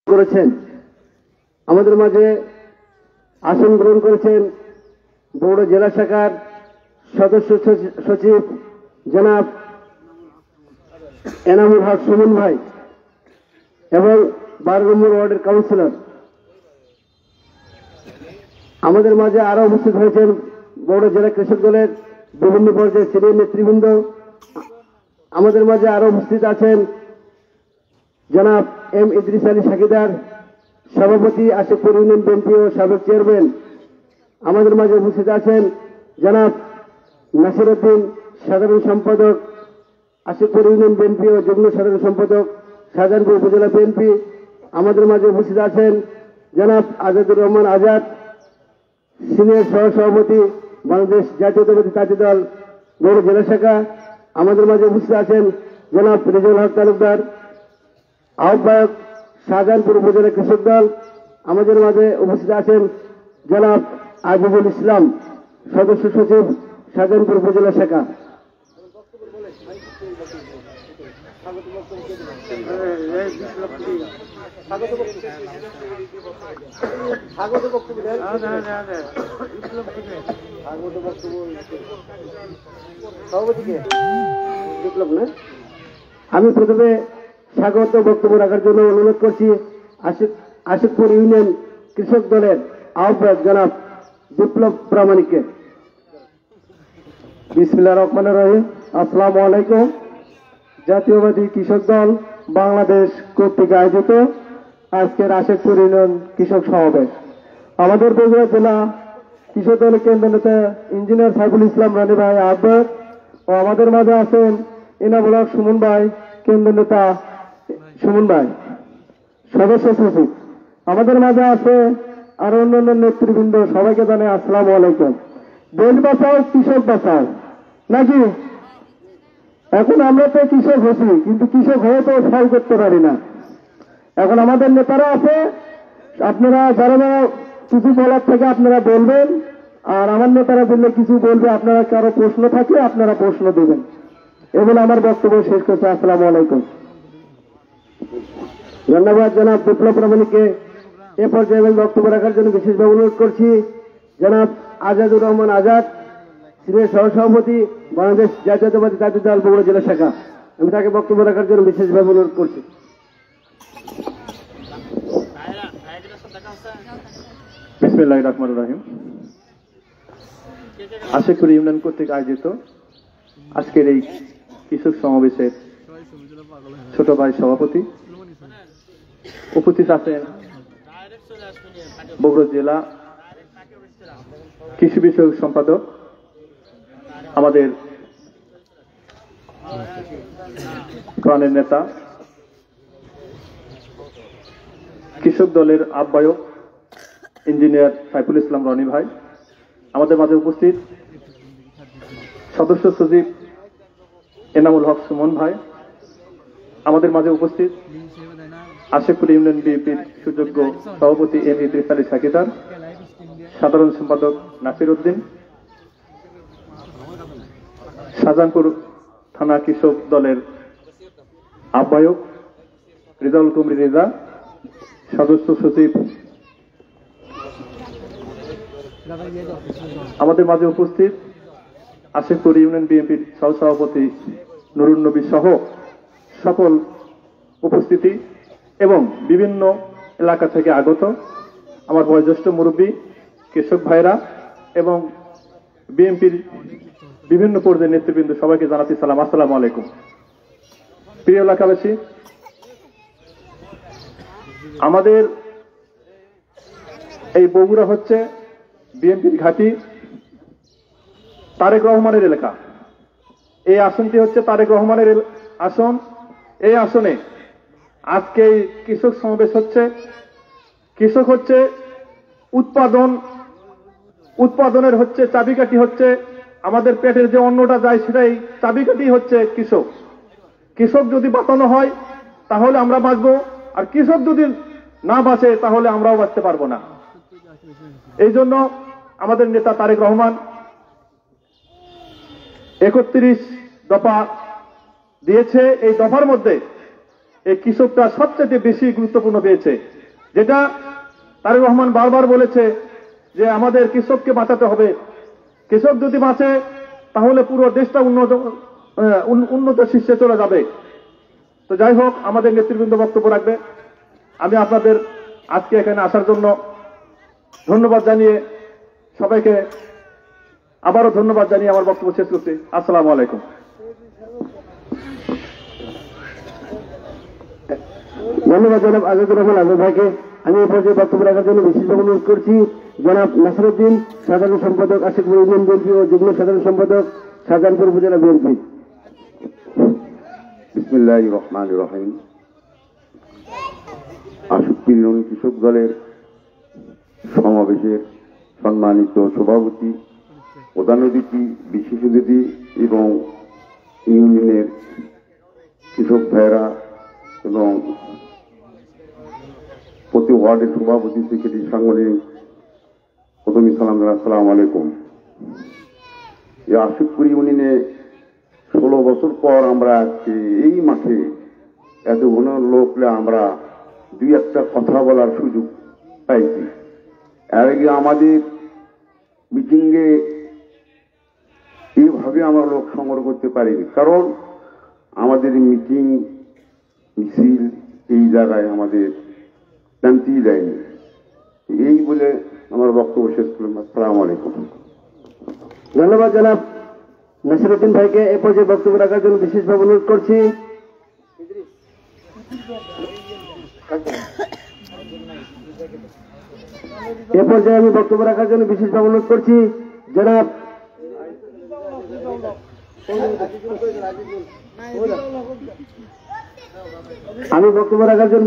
করেছেন। আমাদের মাঝে আসন গ্রহণ করেছেন বগুড়া জেলা শাখার সদস্য সচিব জনাব এনামুল হক সুমন ভাই এবং 12 নম্বর ওয়ার্ডের কাউন্সিলর। আমাদের মাঝে আরো উপস্থিত হয়েছেন বগুড়া জেলা কৃষক দলের বিভিন্ন পর্যায়ের সিনিয়র নেতৃবৃন্দ। আমাদের মাঝে আরো উপস্থিত আছেন জনাব এম ইদ্রিস আলী সাকিদার, সভাপতি আশিকপুর ইউনিয়ন বিএনপি ও সাবেক চেয়ারম্যান। আমাদের মাঝে উপস্থিত আছেন জনাব নাসির উদ্দিন, সাধারণ সম্পাদক আশিকপুর ইউনিয়ন বিএনপি ও যুগ্ম সাধারণ সম্পাদক শাহজাহানপুর উপজেলা বিএনপি। আমাদের মাঝে উপস্থিত আছেন জনাব আজাদুর রহমান আজাদ, সিনিয়র সহ সভাপতি বাংলাদেশ জাতীয়তাবাদী তাঁতি দল বগুড়া জেলা শাখা। আমাদের মাঝে উপস্থিত আছেন জনাব রেজাউল হক তালুকদার, আহ্বায়ক শাহজাহানপুর উপজেলা কৃষক দল। আমাদের মাঝে উপস্থিত আছেন জনাব আজিজুল ইসলাম, সদস্য সচিব শাহজাহানপুর উপজেলা শাখা। আমি প্রথমে স্বাগত বক্তব্য রাখার জন্য অনুরোধ করছি আশিকপুর ইউনিয়ন কৃষক দলের আহ্বায়ক জনাব বিপ্লব প্রামাণিককে। বিসমিল্লাহির রহমানির রহিম। আসসালামু আলাইকুম। জাতীয়বাদী কৃষক দল বাংলাদেশ কর্তৃক আয়োজিত আজকের আশিকপুর ইউনিয়ন কৃষক সমাবেশ। আমাদের বগুড়া জেলা কৃষক দলের কেন্দ্র নেতা ইঞ্জিনিয়ার সাইফুল ইসলাম রানী ভাই আহ্বায়ক ও আমাদের মাঝে আছেন এনামুল হক সুমন ভাই, কেন্দ্র নেতা সুমন ভাই, সদস্য সচিব। আমাদের মাঝে আছে আর অন্যান্য নেতৃবৃন্দ। সবাইকে জানাই আসসালামু আলাইকুম। দেশ বাঁচাও কৃষক বাঁচাও নাকি? এখন আমরা তো কৃষক হচ্ছি, কিন্তু কৃষক হয়ে তো ফল করতে পারি না। এখন আমাদের নেতারা আছে, আপনারা যারা যারা কিছু বলার থেকে আপনারা বলবেন, আর আমার নেতারা বললে কিছু বলবে। আপনারা কারো প্রশ্ন থাকলে আপনারা প্রশ্ন দেবেন। এগুলো আমার বক্তব্য শেষ করছি। আসসালামু আলাইকুম। ধন্যবাদ জনাব বিপ্লব প্রামাণিককে। এ পর্যায়ে বক্তব্য রাখার জন্য বিশেষভাবে অনুরোধ করছি জনাব আজাদুর রহমান আজাদ, সিনিয়র সহসভাপতি বাংলাদেশ জাতীয়তাবাদী তাঁতি দল বগুড়া জেলা শাখা। আমি তাকে বক্তব্য রাখার জন্য বিশেষভাবে অনুরোধ করছি। বিসমিল্লাহির রহমানির রহিম। আশিকপুর ইউনিয়ন কর্তৃক আয়োজিত আজকের এই কৃষক সমাবেশের ছোট ভাই সভাপতি, উপস্থিত আছেন বগুড়া জেলা কৃষি বিষয়ক সম্পাদক আমাদের প্রাণের নেতা কৃষক দলের আহ্বায়ক ইঞ্জিনিয়ার সাইফুল ইসলাম রনি ভাই। আমাদের মাঝে উপস্থিত সদস্য সচিব এনামুল হক সুমন ভাই। আমাদের মাঝে উপস্থিত আশিকপুর ইউনিয়ন বিএনপির সুযোগ্য সভাপতি এম ইদ্রিস আলী সাকিদার, সাধারণ সম্পাদক নাসির উদ্দিন, শাহজাহানপুর থানা কৃষক দলের আহ্বায়ক রেজাউল কুমরি রেজা, সদস্য সচিব। আমাদের মাঝে উপস্থিত আশিকপুর ইউনিয়ন বিএনপির সহসভাপতি নুরুন নবী সহ সকল উপস্থিতি এবং বিভিন্ন এলাকা থেকে আগত আমার বয়োজ্যেষ্ঠ মুরব্বী কৃষক ভাইরা এবং বিএনপির বিভিন্ন পর্যায়ের নেতৃবৃন্দ, সবাইকে জানাচ্ছি সালাম। আসসালামু আলাইকুম। প্রিয় এলাকাবাসী, আমাদের এই বগুড়া হচ্ছে বিএনপির ঘাঁটি, তারেক রহমানের এলাকা। এই আসনটি হচ্ছে তারেক রহমানের আসন। এই আসনে আজকে এই কৃষক সমাবেশ হচ্ছে। কৃষক হচ্ছে উৎপাদনের হচ্ছে চাবিকাঠি, হচ্ছে আমাদের পেটের যে অন্নটা যায় সেটাই চাবিকাঠি হচ্ছে কৃষক। কৃষক যদি বাঁচানো হয় তাহলে আমরা বাঁচবো, আর কৃষক যদি না বাঁচে তাহলে আমরাও বাঁচতে পারবো না। এই জন্য আমাদের নেতা তারেক রহমান 31 দফা দিয়েছে। এই দফার মধ্যে এই কৃষকটা সবচেয়ে বেশি গুরুত্বপূর্ণ পেয়েছে, যেটা তারেক রহমান বারবার বলেছে যে আমাদের কৃষককে বাঁচাতে হবে। কৃষক যদি বাঁচে তাহলে পুরো দেশটা উন্নত শীর্ষে চলে যাবে। তো যাই হোক, আমাদের নেতৃবৃন্দ বক্তব্য রাখবে। আমি আপনাদের আজকে এখানে আসার জন্য ধন্যবাদ জানিয়ে সবাইকে আবারও ধন্যবাদ জানিয়ে আমার বক্তব্য শেষ করছি। আসসালামু আলাইকুম। ধন্যবাদ জনাব আজাদুর রহমান আজাদ ভাইকে। আমি এই পর্যায়ে বক্তব্য রাখার জন্য বিশেষভাবে অনুরোধ করছি জনাব নাসিরউদ্দিন, সাধারণ সম্পাদক আশিকপুর ইউনিয়ন বিএনপি ও যুগ্ম সাধারণ সম্পাদক শাহজাহানপুর উপজেলা বিএনপি। বিসমিল্লাহির রহমানির রহিম। আশিকপুর ইউনিয়ন কৃষক দলের সমাবেশের সম্মানিত সভাপতি, প্রধান অতিথি, বিশেষ অতিথি এবং ইউনিয়নের কৃষক ভাইয়েরা এবং প্রতি ওয়ার্ডের সভাপতি, সেক্রেটারি, সাংগঠনিক প্রথমে সালাম জানাই, আসসালামু আলাইকুম। এই আশিকপুর ইউনিয়নে 16 বছর পর আমরা আজকে এই মাঠে এত ঘন লোকলে আমরা দুই একটা কথা বলার সুযোগ পাইছি। এর আগে আমাদের মিটিংয়ে এইভাবে আমরা লোক সংগ্রহ করতে পারিনি, কারণ আমাদের মিটিং মিছিল এই জায়গায় আমাদের জানতেই দেয়নি। এই বলে আমার বক্তব্য শেষ করলাম। আসসালামু আলাইকুম। ধন্যবাদ জনাব নাসিরউদ্দিন ভাইকে। এ পর্যায়ে বক্তব্য রাখার জন্য বিশেষভাবে অনুরোধ করছি আমি বক্তব্য রাখার জন্য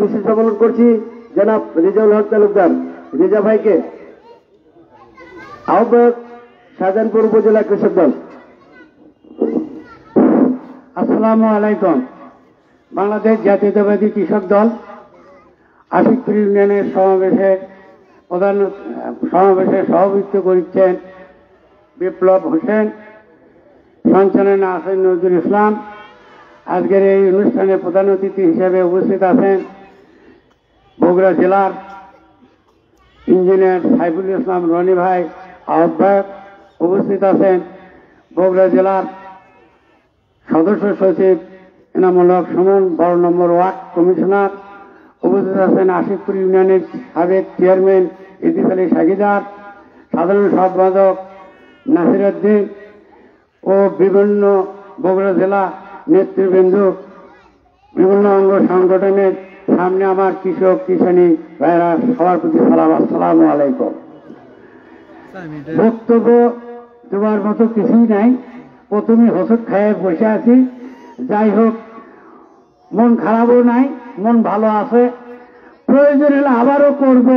বিশেষভাবে অনুরোধ করছি জনাব রেজাউল হক তালুকদার, রেজা ভাইকে, আহ্বায়ক শাহজাহানপুর উপজেলা কৃষক দল। আসসালামু আলাইকুম। বাংলাদেশ জাতীয়তাবাদী কৃষক দল আশিকপুর ইউনিয়নের সমাবেশে সভাপতিত্ব করেছেন বিপ্লব হোসেন, সঞ্চালনে আছেন নজরুল ইসলাম। আজকের এই অনুষ্ঠানে প্রধান অতিথি হিসেবে উপস্থিত আছেন বগুড়া জেলার ইঞ্জিনিয়ার সাইফুল ইসলাম রনি ভাই আহ্বায়ক। উপস্থিত আছেন বগুড়া জেলার সদস্য সচিব এনামুল হক সুমন, 12 নম্বর ওয়ার্ড কমিশনার। উপস্থিত আছেন আশিকপুর ইউনিয়নের সাবেক চেয়ারম্যান ইদ্রিস আলী সাগিদার, সাধারণ সম্পাদক নাসিরউদ্দিন ও বিভিন্ন বগুড়া জেলা নেতৃবৃন্দ, বিভিন্ন অঙ্গ সংগঠনের সামনে আমার কৃষক কিষানী ভাইরা, সবার প্রতি সালাম, আসসালামু আলাইকুম। বক্তব্য দেওয়ার মতো কিছুই নাই, প্রথমে হোসট খায় বসে আছি। যাই হোক, মন খারাপও নাই, মন ভালো আছে। প্রয়োজন হলে আবারও করব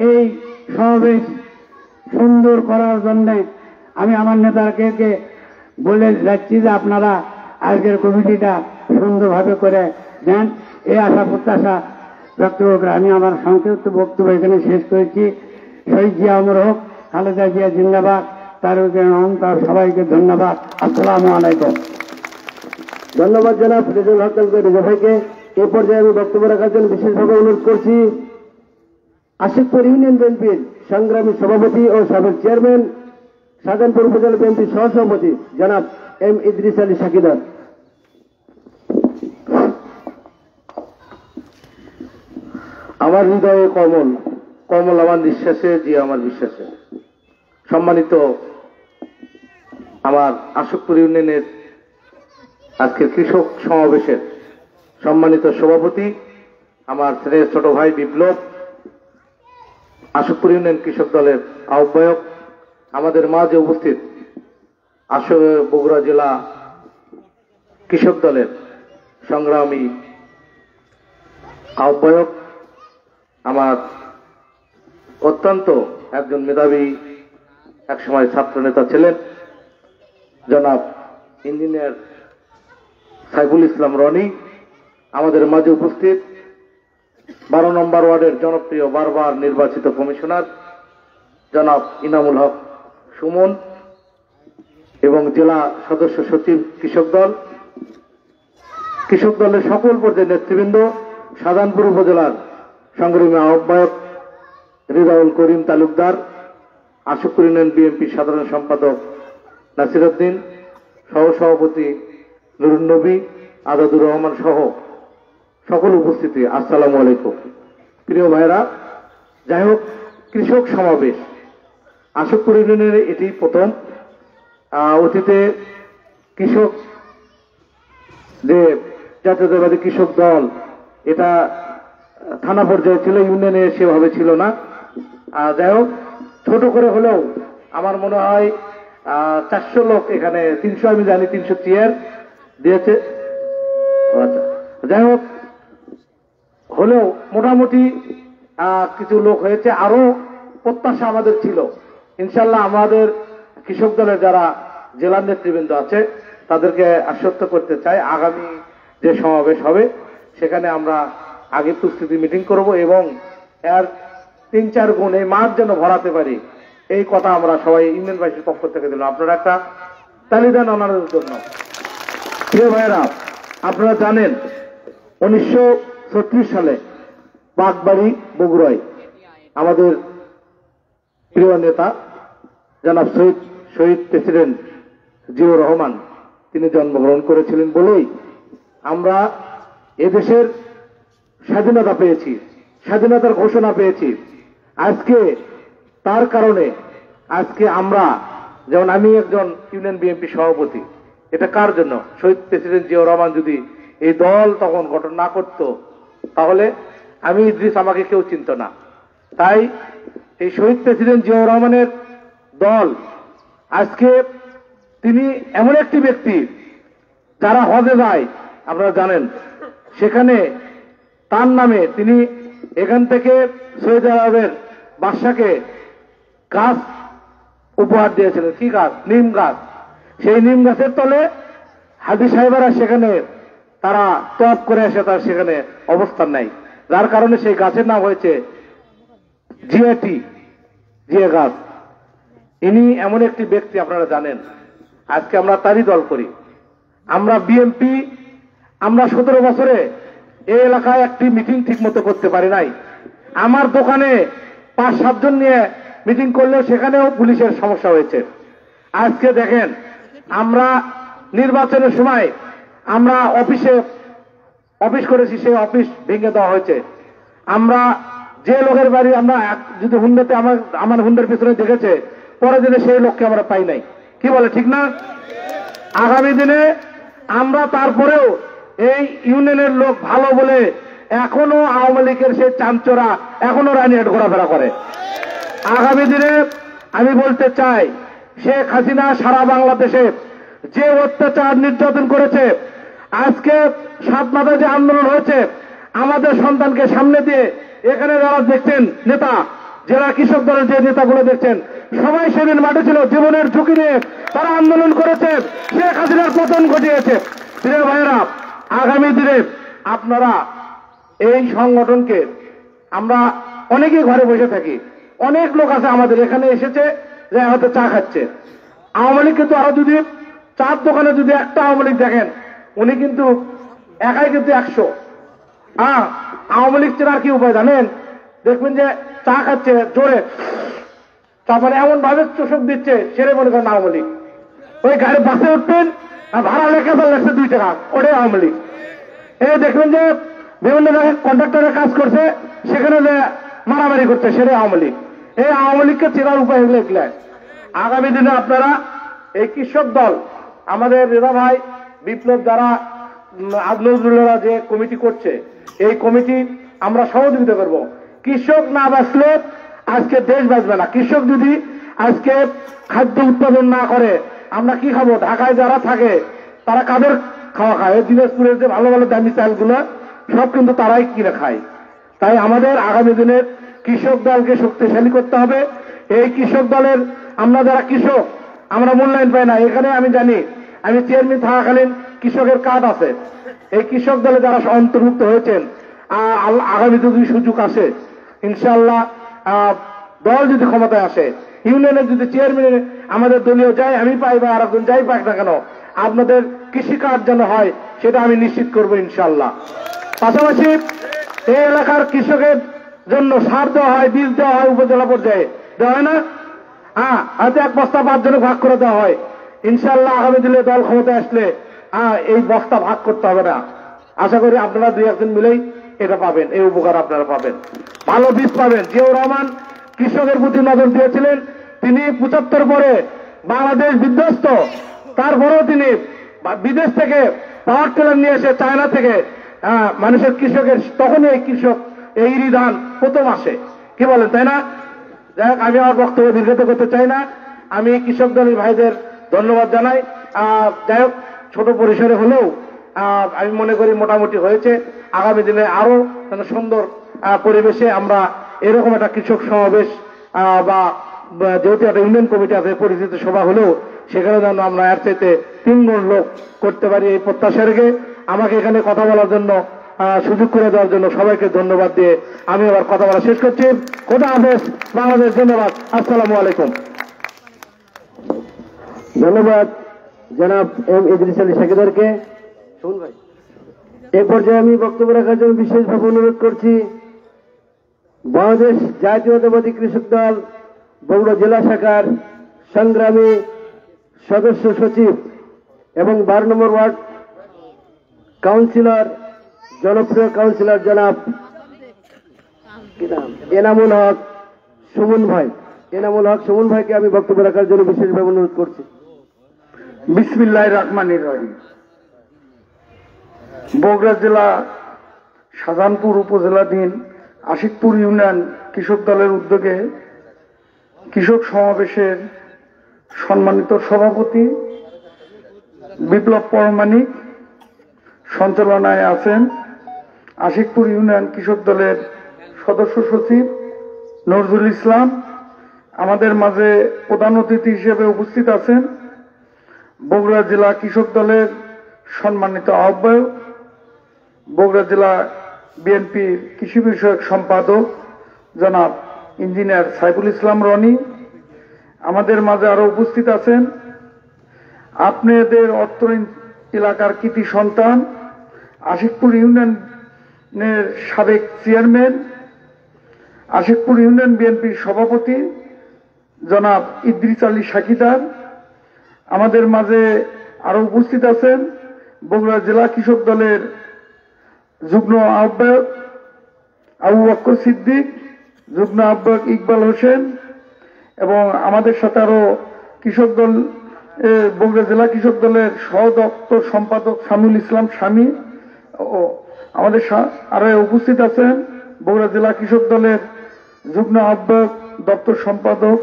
এই সমাবেশ সুন্দর করার জন্য। আমি আমার নেতাকে বলে যাচ্ছি যে আপনারা আজকের কমিটিটা সুন্দরভাবে করে দেন, এই আশা প্রত্যাশা ব্যক্ত করে আমি আমার সংক্ষিপ্ত বক্তব্য এখানে শেষ করেছি। শহীদ জিয়া অমর হোক, খালেদা জিয়া জিন্দাবাদ, তার সবাইকে ধন্যবাদ। আসসালামু আলাইকুম। ধন্যবাদ জনাব রেজাউল হক তালুকদার, রেজা ভাইকে। এ পর্যায়ে আমি বক্তব্য রাখার জন্য বিশেষভাবে অনুরোধ করছি আশিকপুর ইউনিয়ন বিএনপির সংগ্রামী সভাপতি ও সাবেক চেয়ারম্যান, শাহজাহানপুর উপজেলা বিএনপির সহসভাপতি জনাব এম ইদ্রিস আলী সাকিদার। আমার হৃদয়ে কমল, কমল আমার নিঃশ্বাসে, যে আমার বিশ্বাসে। সম্মানিত আমার আশিকপুর ইউনিয়নের আজকের কৃষক সমাবেশের সম্মানিত সভাপতি, আমার স্নেহের ছোট ভাই বিপ্লব, আশিকপুর ইউনিয়ন কৃষক দলের আহ্বায়ক, আমাদের মাঝে উপস্থিত বগুড়া জেলা কৃষক দলের সংগ্রামী আহ্বায়ক, আমার অত্যন্ত একজন মেধাবী একসময় ছাত্র নেতা ছিলেন জনাব ইঞ্জিনিয়ার সাইফুল ইসলাম রনি, আমাদের মাঝে উপস্থিত 12 নম্বর ওয়ার্ডের জনপ্রিয় বারবার নির্বাচিত কমিশনার জনাব ইনামুল হক সুমন এবং জেলা সদস্য সচিব কৃষক দল, কৃষক দলের সকল পর্যায়ের নেতৃবৃন্দ, শাহজাহানপুর উপজেলার সংগ্রামী আহ্বায়ক রিজাউল করিম তালুকদার, আশুকুর ইউনিয়ন বিএনপি সাধারণ সম্পাদক নাসির উদ্দিন, সহসভাপতি নুরুন নবী, আজাদুর রহমান সহ সকল উপস্থিতি, আসসালামু আলাইকুম। প্রিয় ভাইরা, যাই হোক, কৃষক সমাবেশ আশুকুর ইউনিয়নের এটি প্রথম। অতীতে কৃষক যে জাতীয়তাবাদী কৃষক দল, এটা থানা পর্যায়ে ছিল, ইউনিয়নে সেভাবে ছিল না। যাই হোক, ছোট করে হলেও আমার মনে হয় 400 লোক এখানে, 300 আমি জানি, 300 চেয়ার দিয়েছে। আচ্ছা, যাই হোক, হলেও মোটামুটি কিছু লোক হয়েছে। আরো প্রত্যাশা আমাদের ছিল। ইনশাল্লাহ আমাদের কৃষক দলের যারা জেলার নেতৃবৃন্দ আছে তাদেরকে আশ্বস্ত করতে চাই, আগামী যে সমাবেশ হবে সেখানে আমরা আগে প্রস্তুতি মিটিং করব এবং এর 3-4 গুণ এই মাঠ যেন ভরাতে পারি, এই কথা আমরা সবাই ইউনিয়নবাসীর পক্ষ থেকে দিলাম। আপনারা একটা তালি দেন ওনাদের জন্য। প্রিয় ভাইয়েরা, আপনারা জানেন 1936 সালে বাগবাড়ি বগুড়ায় আমাদের প্রিয় নেতা জনাব শহীদ প্রেসিডেন্ট জিয়াউর রহমান তিনি জন্মগ্রহণ করেছিলেন বলেই আমরা এদেশের স্বাধীনতা পেয়েছি, স্বাধীনতার ঘোষণা পেয়েছি। আজকে তার কারণে আজকে আমরা, যেমন আমি একজন ইউনিয়ন বিএনপি সভাপতি, এটা কার জন্য? শহীদ প্রেসিডেন্ট জিয়াউর রহমান যদি এই দল তখন গঠন না করত তাহলে আমি ইদ্রিস, আমাকে কেউ চিনত না। তাই এই শহীদ প্রেসিডেন্ট জিয়াউর রহমানের দল, আজকে তিনি এমন একটি ব্যক্তি, যারা হজে যায় আপনারা জানেন, সেখানে তার নামে তিনি এখান থেকে সৌদি আরবের বাদশাকে গাছ উপহার দিয়েছিলেন। কি গাছ? নিম গাছ। সেই নিম গাছের তলে হাজী সাহেবেরা সেখানে তারা তওয়াফ করে এসে তার সেখানে অবস্থান নেয়, যার কারণে সেই গাছের নাম হয়েছে জিয়া গাছ। ইনি এমন একটি ব্যক্তি, আপনারা জানেন। আজকে আমরা তারই দল করি। আমরা বিএনপি, আমরা 17 বছরে এই এলাকায় একটি মিটিং ঠিক মতো করতে পারি নাই। আমার দোকানে 5-7 জন নিয়ে মিটিং করলেও সেখানেও পুলিশের সমস্যা হয়েছে। আজকে দেখেন, আমরা নির্বাচনের সময় আমরা অফিস করেছি, সেই অফিস ভেঙে দেওয়া হয়েছে। আমরা যে লোকের বাড়ি আমরা যদি হুন্ডাতে আমার হুন্ডার পিছনে দেখেছে, পরের দিনে সেই লোককে আমরা পাই নাই। কি বলে, ঠিক না? আগামী দিনে আমরা তারপরেও এই ইউনিয়নের লোক ভালো বলে এখনো আওয়ামী লীগের সেই চামচোরা এখনো রানিহাট ঘোরাফেরা করে। আগামী দিনে আমি বলতে চাই, শেখ হাসিনা সারা বাংলাদেশে যে অত্যাচার নির্যাতন করেছে, আজকে 7 মাথায় যে আন্দোলন হয়েছে, আমাদের সন্তানকে সামনে দিয়ে এখানে যারা দেখছেন নেতা, যারা কৃষক দলের যে নেতাগুলো দেখছেন, সবাই সেদিন মাঠে ছিল, জীবনের ঝুঁকি নিয়ে তারা আন্দোলন করেছে, শেখ হাসিনার পতন ঘটিয়েছে। প্রিয় ভাইয়েরা, আগামী দিনে আপনারা এই সংগঠনকে, আমরা অনেকেই ঘরে বসে থাকি, অনেক লোক আছে আমাদের এখানে এসেছে যে হয়তো চা খাচ্ছে। আওয়ামী লীগ কিন্তু আরো যদি চার দোকানে যদি একটা আওয়ামী লীগ দেখেন, উনি কিন্তু একাই কিন্তু 100। আওয়ামী লীগ চেনার কি উপায় জানেন? দেখবেন যে চা খাচ্ছে জোরে, তারপরে এমন ভাবে চোষক দিচ্ছে, সেরে মনে করেন আওয়ামী লীগ। ওই গাড়ি বাসে উঠবেন, ভাড়া লেখা লাগছে 2 টাকা, ওটাই আওয়ামী লীগ। এই দেখবেন যে বিভিন্ন জায়গায় কন্ট্রাক্টরের কাজ করছে, সেখানে যে মারামারি করছে, সেটাই আওয়ামী লীগ। এই আওয়ামী লীগকে চেনার উপায় হলে এগুলো। আগামী দিনে আপনারা এই কৃষক দল, আমাদের রেদা ভাই, বিপ্লব, যারা নজরুলেরা যে কমিটি করছে, এই কমিটি আমরা সহযোগিতা করব। কৃষক না বাঁচলে আজকে দেশ বাঁচবে না। কৃষক যদি আজকে খাদ্য উৎপাদন না করে, আমরা কি খাবো? ঢাকায় যারা থাকে তারা কাদের খাওয়া খায়? দিনাজপুরের যে ভালো ভালো দামি চালগুলো সব কিন্তু তারাই কিনে খায়। তাই আমাদের আগামী দিনের কৃষক দলকে শক্তিশালী করতে হবে। এই কৃষক দলের আমরা যারা কৃষক, আমরা মূল্যায়ন পাই না। এখানে আমি জানি, আমি চেয়ারম্যান থাকাকালীন কৃষকের কার্ড আছে। এই কৃষক দলে যারা অন্তর্ভুক্ত হয়েছেন, আগামীতে যদি সুযোগ আসে, ইনশাআল্লাহ দল যদি ক্ষমতায় আসে, ইউনিয়নের যদি চেয়ারম্যান আমাদের দলীয় যায়, আমি পাই বা আরেকজন যাই পাক না কেন, আপনাদের কৃষিকাজ যেন হয় সেটা আমি নিশ্চিত করব ইনশাআল্লাহ। পাশাপাশি এই এলাকার কৃষকের জন্য সার দেওয়া হয়, বীজ দেওয়া হয়, উপজেলা পর্যায়ে দেওয়া হয় না? হ্যাঁ, হয়তো এক বস্তা 5 জনে ভাগ করে দেওয়া হয়। ইনশাআল্লাহ আগামী দিনে দল ক্ষমতায় আসলে এই বস্তা ভাগ করতে হবে না। আশা করি আপনারা 2-1 জন মিলেই এটা পাবেন, এই উপকার আপনারা পাবেন, ভালো বীজ পাবেন। জিয়াউর রহমান কৃষকের প্রতি নজর দিয়েছিলেন। তিনি 75 পরে বাংলাদেশ বিধ্বস্ত, তারপরেও তিনি বিদেশ থেকে পাওয়ার টিলার নিয়ে এসে চায়না থেকে মানুষের কৃষকের, তখনই এই কৃষক এই ধান প্রথম আসে, কি বলেন, তাই না? যাই হোক, আমি আমার বক্তব্য দীর্ঘায়িত করতে চাই না। আমি কৃষক দলের ভাইদের ধন্যবাদ জানাই। যাই হোক, ছোট পরিসরে হলেও আমি মনে করি মোটামুটি হয়েছে। আগামী দিনে আরো সুন্দর পরিবেশে আমরা এরকম একটা কৃষক সমাবেশ বা যেহেতু একটা ইউনিয়ন কমিটি আছে, পরিচিত সভা হলেও সেখানে যেন আমরা এর চাইতে 3 গুণ লোক করতে পারি, এই প্রত্যাশা রেখে আমাকে এখানে কথা বলার জন্য সুযোগ করে দেওয়ার জন্য সবাইকে ধন্যবাদ দিয়ে আমি আবার কথা বলা শেষ করছি। খোদা হাফেজ, বাংলাদেশ ধন্যবাদ, আসসালামু আলাইকুম। ধন্যবাদ জনাব এম ইদ্রিস আলী শাকিদারকে। এ পর্যায়ে আমি বক্তব্য রাখার জন্য বিশেষভাবে অনুরোধ করছি বাংলাদেশ জাতীয়তাবাদী কৃষক দল বগুড়া জেলা শাখার সংগ্রামী সদস্য সচিব এবং 12 নম্বর ওয়ার্ড কাউন্সিলর, জনপ্রিয় কাউন্সিলর জনাব এনামুল হক সুমন ভাই, এনামুল হক সুমন ভাইকে আমি বক্তব্য রাখার জন্য বিশেষভাবে অনুরোধ করছি। বিসমিল্লাহির রহমানির রহিম। বগুড়া জেলা শাহজাহানপুর উপজেলাধীন আশিকপুর ইউনিয়ন কৃষক দলের উদ্যোগে কৃষক সমাবেশের সম্মানিত সভাপতি বিপ্লব পরমাণিক, সঞ্চালনায় আছেন আশিকপুর ইউনিয়ন কৃষক দলের সদস্য সচিব নজরুল ইসলাম। আমাদের মাঝে প্রধান অতিথি হিসেবে উপস্থিত আছেন বগুড়া জেলা কৃষক দলের সম্মানিত আহ্বায়ক, বগুড়া জেলা বিএনপির কৃষি বিষয়ক সম্পাদক জনাব ইঞ্জিনিয়ার সাইফুল ইসলাম রনি। আমাদের মাঝে আরো উপস্থিত আছেন আপনাদের অত্র এলাকার কৃতি সন্তান আশিকপুর ইউনিয়নের সাবেক চেয়ারম্যান, আশিকপুর ইউনিয়ন বিএনপির সভাপতি জনাব ইদ্রিস আলী শাকিদার। আমাদের মাঝে আরো উপস্থিত আছেন বগুড়া জেলা কৃষক দলের যুগ্ম আহ্বায়ক আবু বকর সিদ্দিক, যুগ্ম আহ্বায়ক ইকবাল হোসেন এবং আমাদের সাথে আরো কৃষক দল বগুড়া জেলা কৃষক দলের সহ দপ্তর সম্পাদক সামিউল ইসলাম স্বামী ও আমাদের আরো উপস্থিত আছেন বগুড়া জেলা কৃষক দলের যুগ্ম আহ্বায়ক দপ্তর সম্পাদক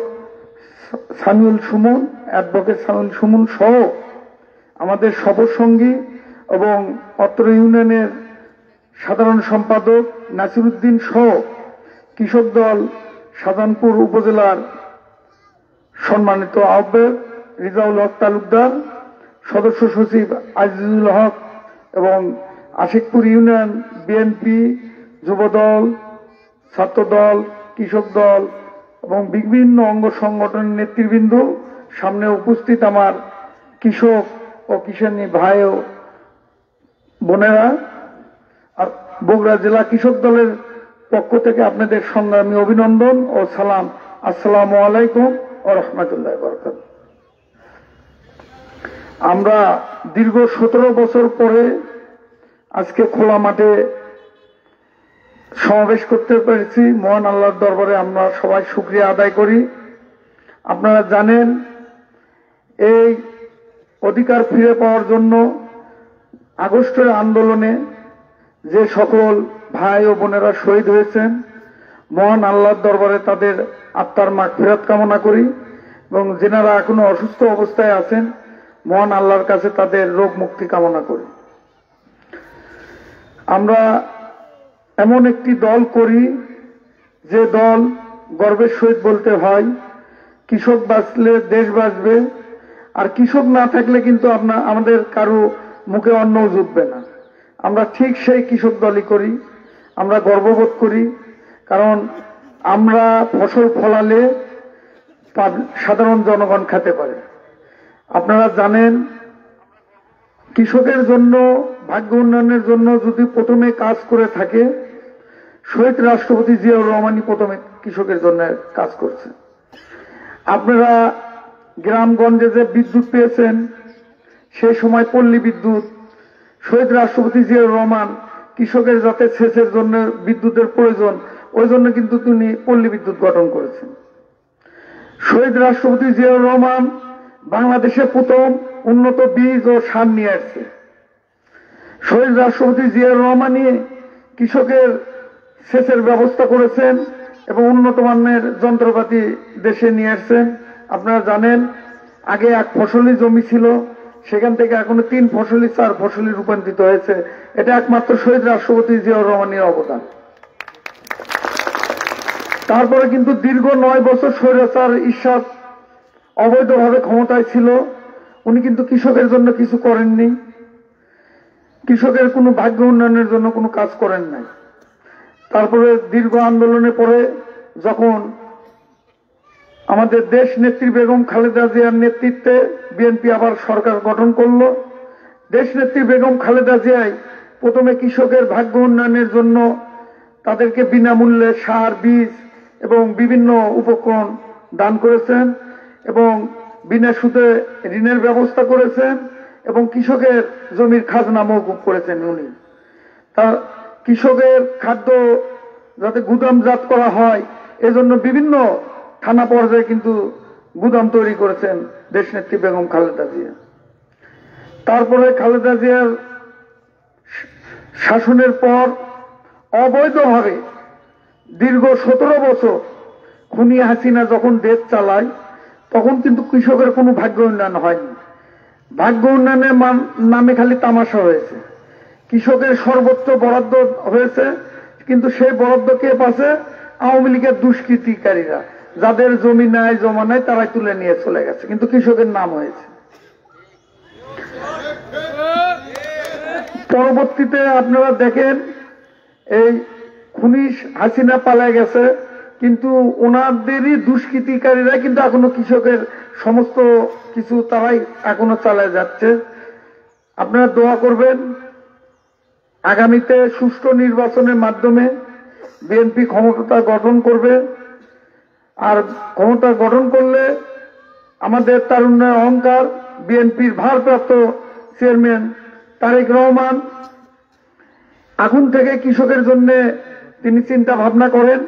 সামিউল সুমন, অ্যাডভোকেট সামিউল সুমন সহ আমাদের সফরসঙ্গী এবং অত্র ইউনিয়নের সাধারণ সম্পাদক নাসিরউদ্দিন সহ কৃষক দল শাহজাহানপুর উপজেলার সম্মানিত আহ্বায়ক রিজাউল হক তালুকদার, সদস্য সচিব আজিজুল হক এবং আশিকপুর ইউনিয়ন বিএনপি, যুবদল, ছাত্রদল, কৃষক দল এবং বিভিন্ন অঙ্গ সংগঠনের নেতৃবৃন্দ, সামনে উপস্থিত আমার কৃষক ও কিষানী ভাই ও বোনেরা, আর বগুড়া জেলা কৃষক দলের পক্ষ থেকে আপনাদের সংগ্রামী অভিনন্দন ও সালাম। আসসালামু আলাইকুম ওয়া রাহমাতুল্লাহি ওয়া বারাকাতুহু। আমরা দীর্ঘ 17 বছর পরে আজকে খোলা মাঠে সমাবেশ করতে পেরেছি। মহান আল্লাহর দরবারে আমরা সবাই শুকরিয়া আদায় করি। আপনারা জানেন এই অধিকার ফিরে পাওয়ার জন্য আগস্টের আন্দোলনে যে সকল ভাই ও বোনেরা শহীদ হয়েছেন, মহান আল্লাহর দরবারে তাদের আত্মার মাগফিরাত কামনা করি এবং যেনারা এখনো অসুস্থ অবস্থায় আছেন মহান আল্লাহর কাছে তাদের রোগ মুক্তি কামনা করি। আমরা এমন একটি দল করি যে দল গর্বের সহিত বলতে হয় কৃষক বাঁচলে দেশ বাঁচবে, আর কৃষক না থাকলে কিন্তু আমাদের কারো মুখে অন্নও জুটবে না। আমরা ঠিক সেই কৃষক দলই করি, আমরা গর্ববোধ করি, কারণ আমরা ফসল ফলালে সাধারণ জনগণ খেতে পারে। আপনারা জানেন কৃষকের জন্য, ভাগ্য উন্নয়নের জন্য যদি প্রথমে কাজ করে থাকে, শহীদ রাষ্ট্রপতি জিয়াউর রহমানই প্রথমে কৃষকের জন্য কাজ করছে। আপনারা গ্রামগঞ্জে যে বিদ্যুৎ পেয়েছেন, সেই সময় পল্লী বিদ্যুৎ, শহীদ রাষ্ট্রপতি জিয়াউর রহমান কৃষকের যাতে সেচের জন্য বিদ্যুতের প্রয়োজন, ওই জন্য কিন্তু তিনি পল্লী বিদ্যুৎ গঠন করেছেন। শহীদ রাষ্ট্রপতি জিয়াউর রহমান বাংলাদেশে প্রথম উন্নত বীজ ও সার নিয়ে আসছে। শহীদ রাষ্ট্রপতি জিয়াউর রহমানই কৃষকের সেচের ব্যবস্থা করেছেন এবং উন্নত মানের যন্ত্রপাতি দেশে নিয়ে আসছেন। আপনারা জানেন, আগে এক ফসলি জমি ছিল, সেখান থেকে এখনো 3 ফসলি 4 ফসলি রূপান্তরিত হয়েছে। এটা একমাত্র শহীদ রাষ্ট্রপতি জিয়াউর রহমানের অবদান। তারপরে কিন্তু দীর্ঘ 9 বছর স্বৈরাচার ইরশাদ অবৈধভাবে ক্ষমতায় ছিল, উনি কিন্তু কৃষকের জন্য কিছু করেননি, কৃষকের কোনো ভাগ্য উন্নয়নের জন্য কোনো কাজ করেন নাই। তারপরে দীর্ঘ আন্দোলনের পরে যখন আমাদের দেশ নেত্রী বেগম খালেদা জিয়ার নেতৃত্বে বিএনপি আবার সরকার গঠন করলো, দেশ নেত্রী বেগম খালেদা জিয়াই প্রথমে কৃষকের ভাগ্য উন্নয়নের জন্য তাদেরকে বিনামূল্যে সার, বীজ এবং বিভিন্ন উপকরণ দান করেছেন এবং বিনা সুদে ঋণের ব্যবস্থা করেছেন এবং কৃষকের জমির খাজনা মওকুফ করেছেন উনি। তা কৃষকের খাদ্য যাতে গুদামজাত করা হয়, এজন্য বিভিন্ন থানা পর্যায়ে কিন্তু গুদাম তৈরি করেছেন দেশনেত্রী বেগম খালেদা জিয়া। তারপরে খালেদা জিয়ার শাসনের পর অবৈধভাবে দীর্ঘ 17 বছর খুনি হাসিনা যখন দেশ চালায়, তখন কিন্তু কৃষকের কোনো ভাগ্য উন্নয়ন হয়নি। ভাগ্য উন্নয়নের নামে খালি তামাশা হয়েছে। কৃষকের সর্বোচ্চ বরাদ্দ হয়েছে, কিন্তু সেই বরাদ্দ কে পাচ্ছে? আওয়ামী লীগের দুষ্কৃতিকারীরা, যাদের জমি নাই, জমা নাই, তারাই তুলে নিয়ে চলে গেছে, কিন্তু কৃষকের নাম হয়েছে। পরবর্তীতে আপনারা দেখেন, এই খুনি হাসিনা পালায় গেছে, কিন্তু ওনাদেরই দুষ্কৃতিকারীরা কিন্তু এখনো কৃষকের সমস্ত কিছু তারাই এখনো চালায় যাচ্ছে। আপনারা দোয়া করবেন, আগামীতে সুষ্ঠু নির্বাচনের মাধ্যমে বিএনপি ক্ষমতা গঠন করবে। আর ক্ষমতা গঠন করলে আমাদের তারুণ্যের অহংকার বিএনপির ভারপ্রাপ্ত চেয়ারম্যান তারেক রহমান এখন থেকে কৃষকের জন্য তিনি চিন্তা ভাবনা করেন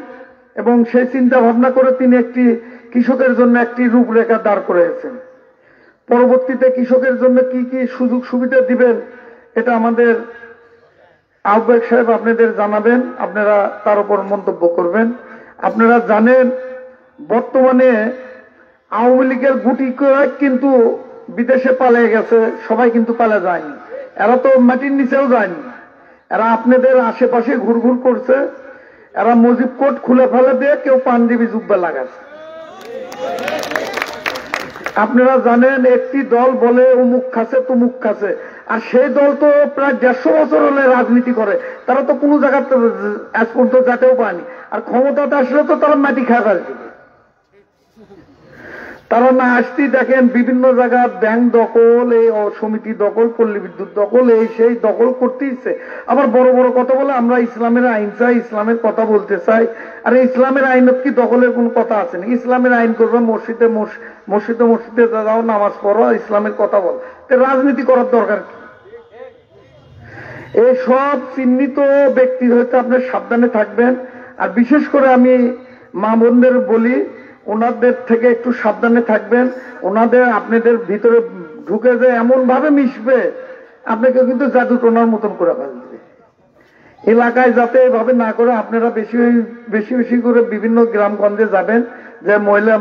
এবং সেই চিন্তা ভাবনা করে তিনি একটি কৃষকের জন্য একটি রূপরেখা দাঁড় করেছেন। পরবর্তীতে কৃষকের জন্য কি কি সুযোগ সুবিধা দিবেন, এটা আমাদের আহ্বায়ক সাহেব আপনাদের জানাবেন, আপনারা তার উপর মন্তব্য করবেন। আপনারা জানেন, বর্তমানে আওয়ামী লীগের গুটি কয়েক কিন্তু বিদেশে পালিয়ে গেছে, সবাই কিন্তু পালিয়ে যায়নি। এরা তো মাটির নিচেও যায়নি, এরা আপনাদের আশেপাশে ঘুরঘুর করছে। এরা মুজিব কোট খুলে ফেলে দিয়ে কেউ পাঞ্জাবি জুব্বা লাগাচ্ছে। আপনারা জানেন, একটি দল বলে অমুক খাচ্ছে তমুক খাচ্ছে, আর সেই দল তো প্রায় 150 বছর হলে রাজনীতি করে, তারা তো কোনো জায়গাতে আজ পর্যন্ত যাতেও পায়নি। আর ক্ষমতাতে আসলে তো তারা মাটি খায় আসবে। তারা না আসতেই দেখেন বিভিন্ন জায়গায় ব্যাংক দখল, এই সমিতি দখল, পল্লী বিদ্যুৎ দখল, এই সেই দখল করতেইছে। আবার বড় বড় কথা বলে আমরা ইসলামের আইন চাই, ইসলামের কথা বলতে চাই। আর ইসলামের আইনত কি দখলের কোন কথা আছে না? ইসলামের আইন করবে, মসজিদে মসজিদে যাও, নামাজ পড়ো, ইসলামের কথা বল, রাজনীতি করার দরকার কি? এই সব চিহ্নিত ব্যক্তি হয়তো আপনি সাবধানে থাকবেন। আর বিশেষ করে আমি মা বোনদের বলি, ওনাদের থেকে একটু সাবধানে থাকবেন। ওনাদের আপনাদের ভিতরে ঢুকে যে এমন ভাবে মিশবে, আপনাকে কিন্তু জাদু টোনার মতন করে ফেলবে। এলাকায় যাতে এভাবে না করে আপনারা বেশি বেশি করে বিভিন্ন গ্রামগঞ্জে যাবেন, যে মহিলা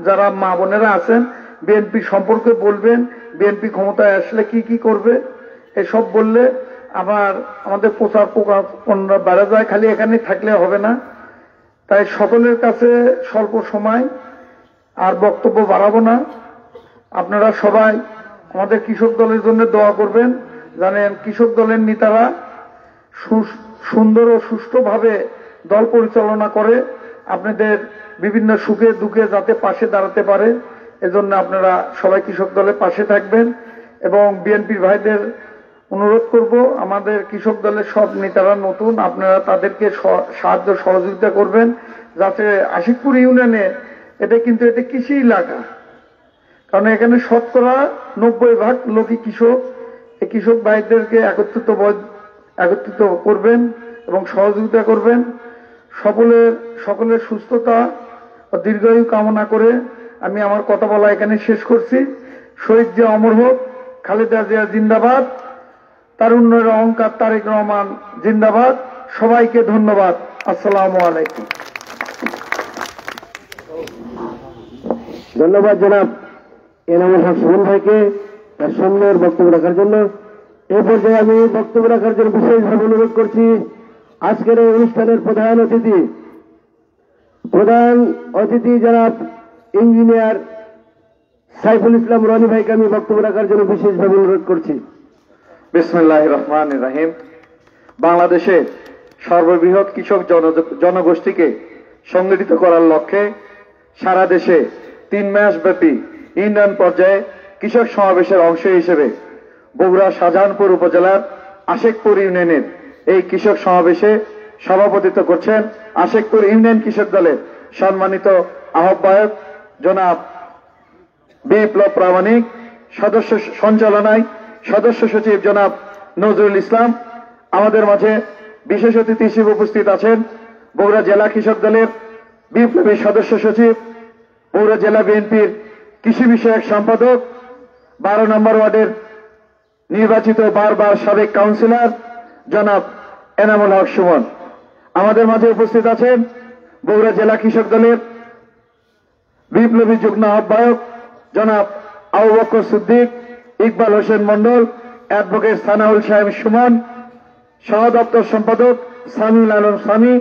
যারা মা বোনেরা আছেন বিএনপি সম্পর্কে বলবেন, বিএনপি ক্ষমতায় আসলে কি কি করবে এসব বললে আমাদের প্রচার প্রকাশনা বেড়ে যায়। খালি এখানে থাকলে হবে না। তাই সকলের কাছে স্বল্প সময় আর বক্তব্য বাড়াবো না। আপনারা সবাই আমাদের কৃষক দলের জন্য দোয়া করবেন। জানেন, কৃষক দলের নেতারা সুন্দর ও সুষ্ঠুভাবে দল পরিচালনা করে আপনাদের বিভিন্ন সুখে দুঃখে যাতে পাশে দাঁড়াতে পারে, এজন্য আপনারা সবাই কৃষক দলের পাশে থাকবেন এবং বিএনপির ভাইদের অনুরোধ করব, আমাদের কৃষক দলের সব নেতারা নতুন, আপনারা তাদেরকে সাহায্য সহযোগিতা করবেন, যাতে আশিকপুর ইউনিয়নে এটা কিন্তু এটা কৃষি এলাকা, কারণ এখানে শতকরা 90% লোকই কৃষক। এই কৃষক ভাইদেরকে একত্রিত করবেন এবং সহযোগিতা করবেন। সকলের সুস্থতা ও দীর্ঘায়ু কামনা করে আমি আমার কথা বলা এখানে শেষ করছি। শহীদ জিয়া অমর হোক, খালেদা জিয়া জিন্দাবাদ, তারুণ্যের অহংকার তারেক রহমান জিন্দাবাদ। সবাইকে ধন্যবাদ। আসসালামু আলাইকুম। ধন্যবাদ জনাব এনামুল হক সুমন ভাইকে তার সুন্দর বক্তব্য রাখার জন্য। এই পর্যায়ে আমি বক্তব্য রাখার জন্য বিশেষভাবে অনুরোধ করছি আজকের এই অনুষ্ঠানের প্রধান অতিথি জনাব ইঞ্জিনিয়ার সাইফুল ইসলাম রনি ভাইকে আমি বক্তব্য রাখার জন্য বিশেষভাবে অনুরোধ করছি। বিসমিল্লাহির রহমানির রহিম। বাংলাদেশে সর্ববৃহৎ কৃষক জনগোষ্ঠীকে সংগঠিত করার লক্ষ্যে সারা দেশে 3 মাস ব্যাপী ইউনিয়ন পর্যায়ে কৃষক সমাবেশের অংশ হিসেবে বগুড়া শাহজাহানপুর উপজেলার আশেকপুর ইউনিয়নের এই কৃষক সমাবেশে সভাপতিত্ব করছেন আশেকপুর ইউনিয়ন কৃষক দলের সম্মানিত আহ্বায়ক জনাব বিপ্লব প্রামাণিক, সদস্য সঞ্চালনায় সদস্য সচিব জনাব নজরুল ইসলাম। আমাদের মাঝে বিশেষ অতিথি হিসেবে উপস্থিত আছেন বগুড়া জেলা কৃষক দলের বিপ্লবী সদস্য সচিব, বগুড়া জেলা বিএনপির কৃষি বিষয়ক সম্পাদক, 12 নম্বর ওয়ার্ডের নির্বাচিত বারবার সাবেক কাউন্সিলর জনাব এনামুল হক সুমন। আমাদের মাঝে উপস্থিত আছেন বগুড়া জেলা কৃষক দলের বিপ্লবী যুগ্ম আহ্বায়ক জনাব আবু বকর সিদ্দিক, ইকবাল হোসেন মন্ডল, অ্যাডভোকেট সানাউল সাহেব সুমন, সহ দপ্তর সম্পাদক সামিউল আলম সামি,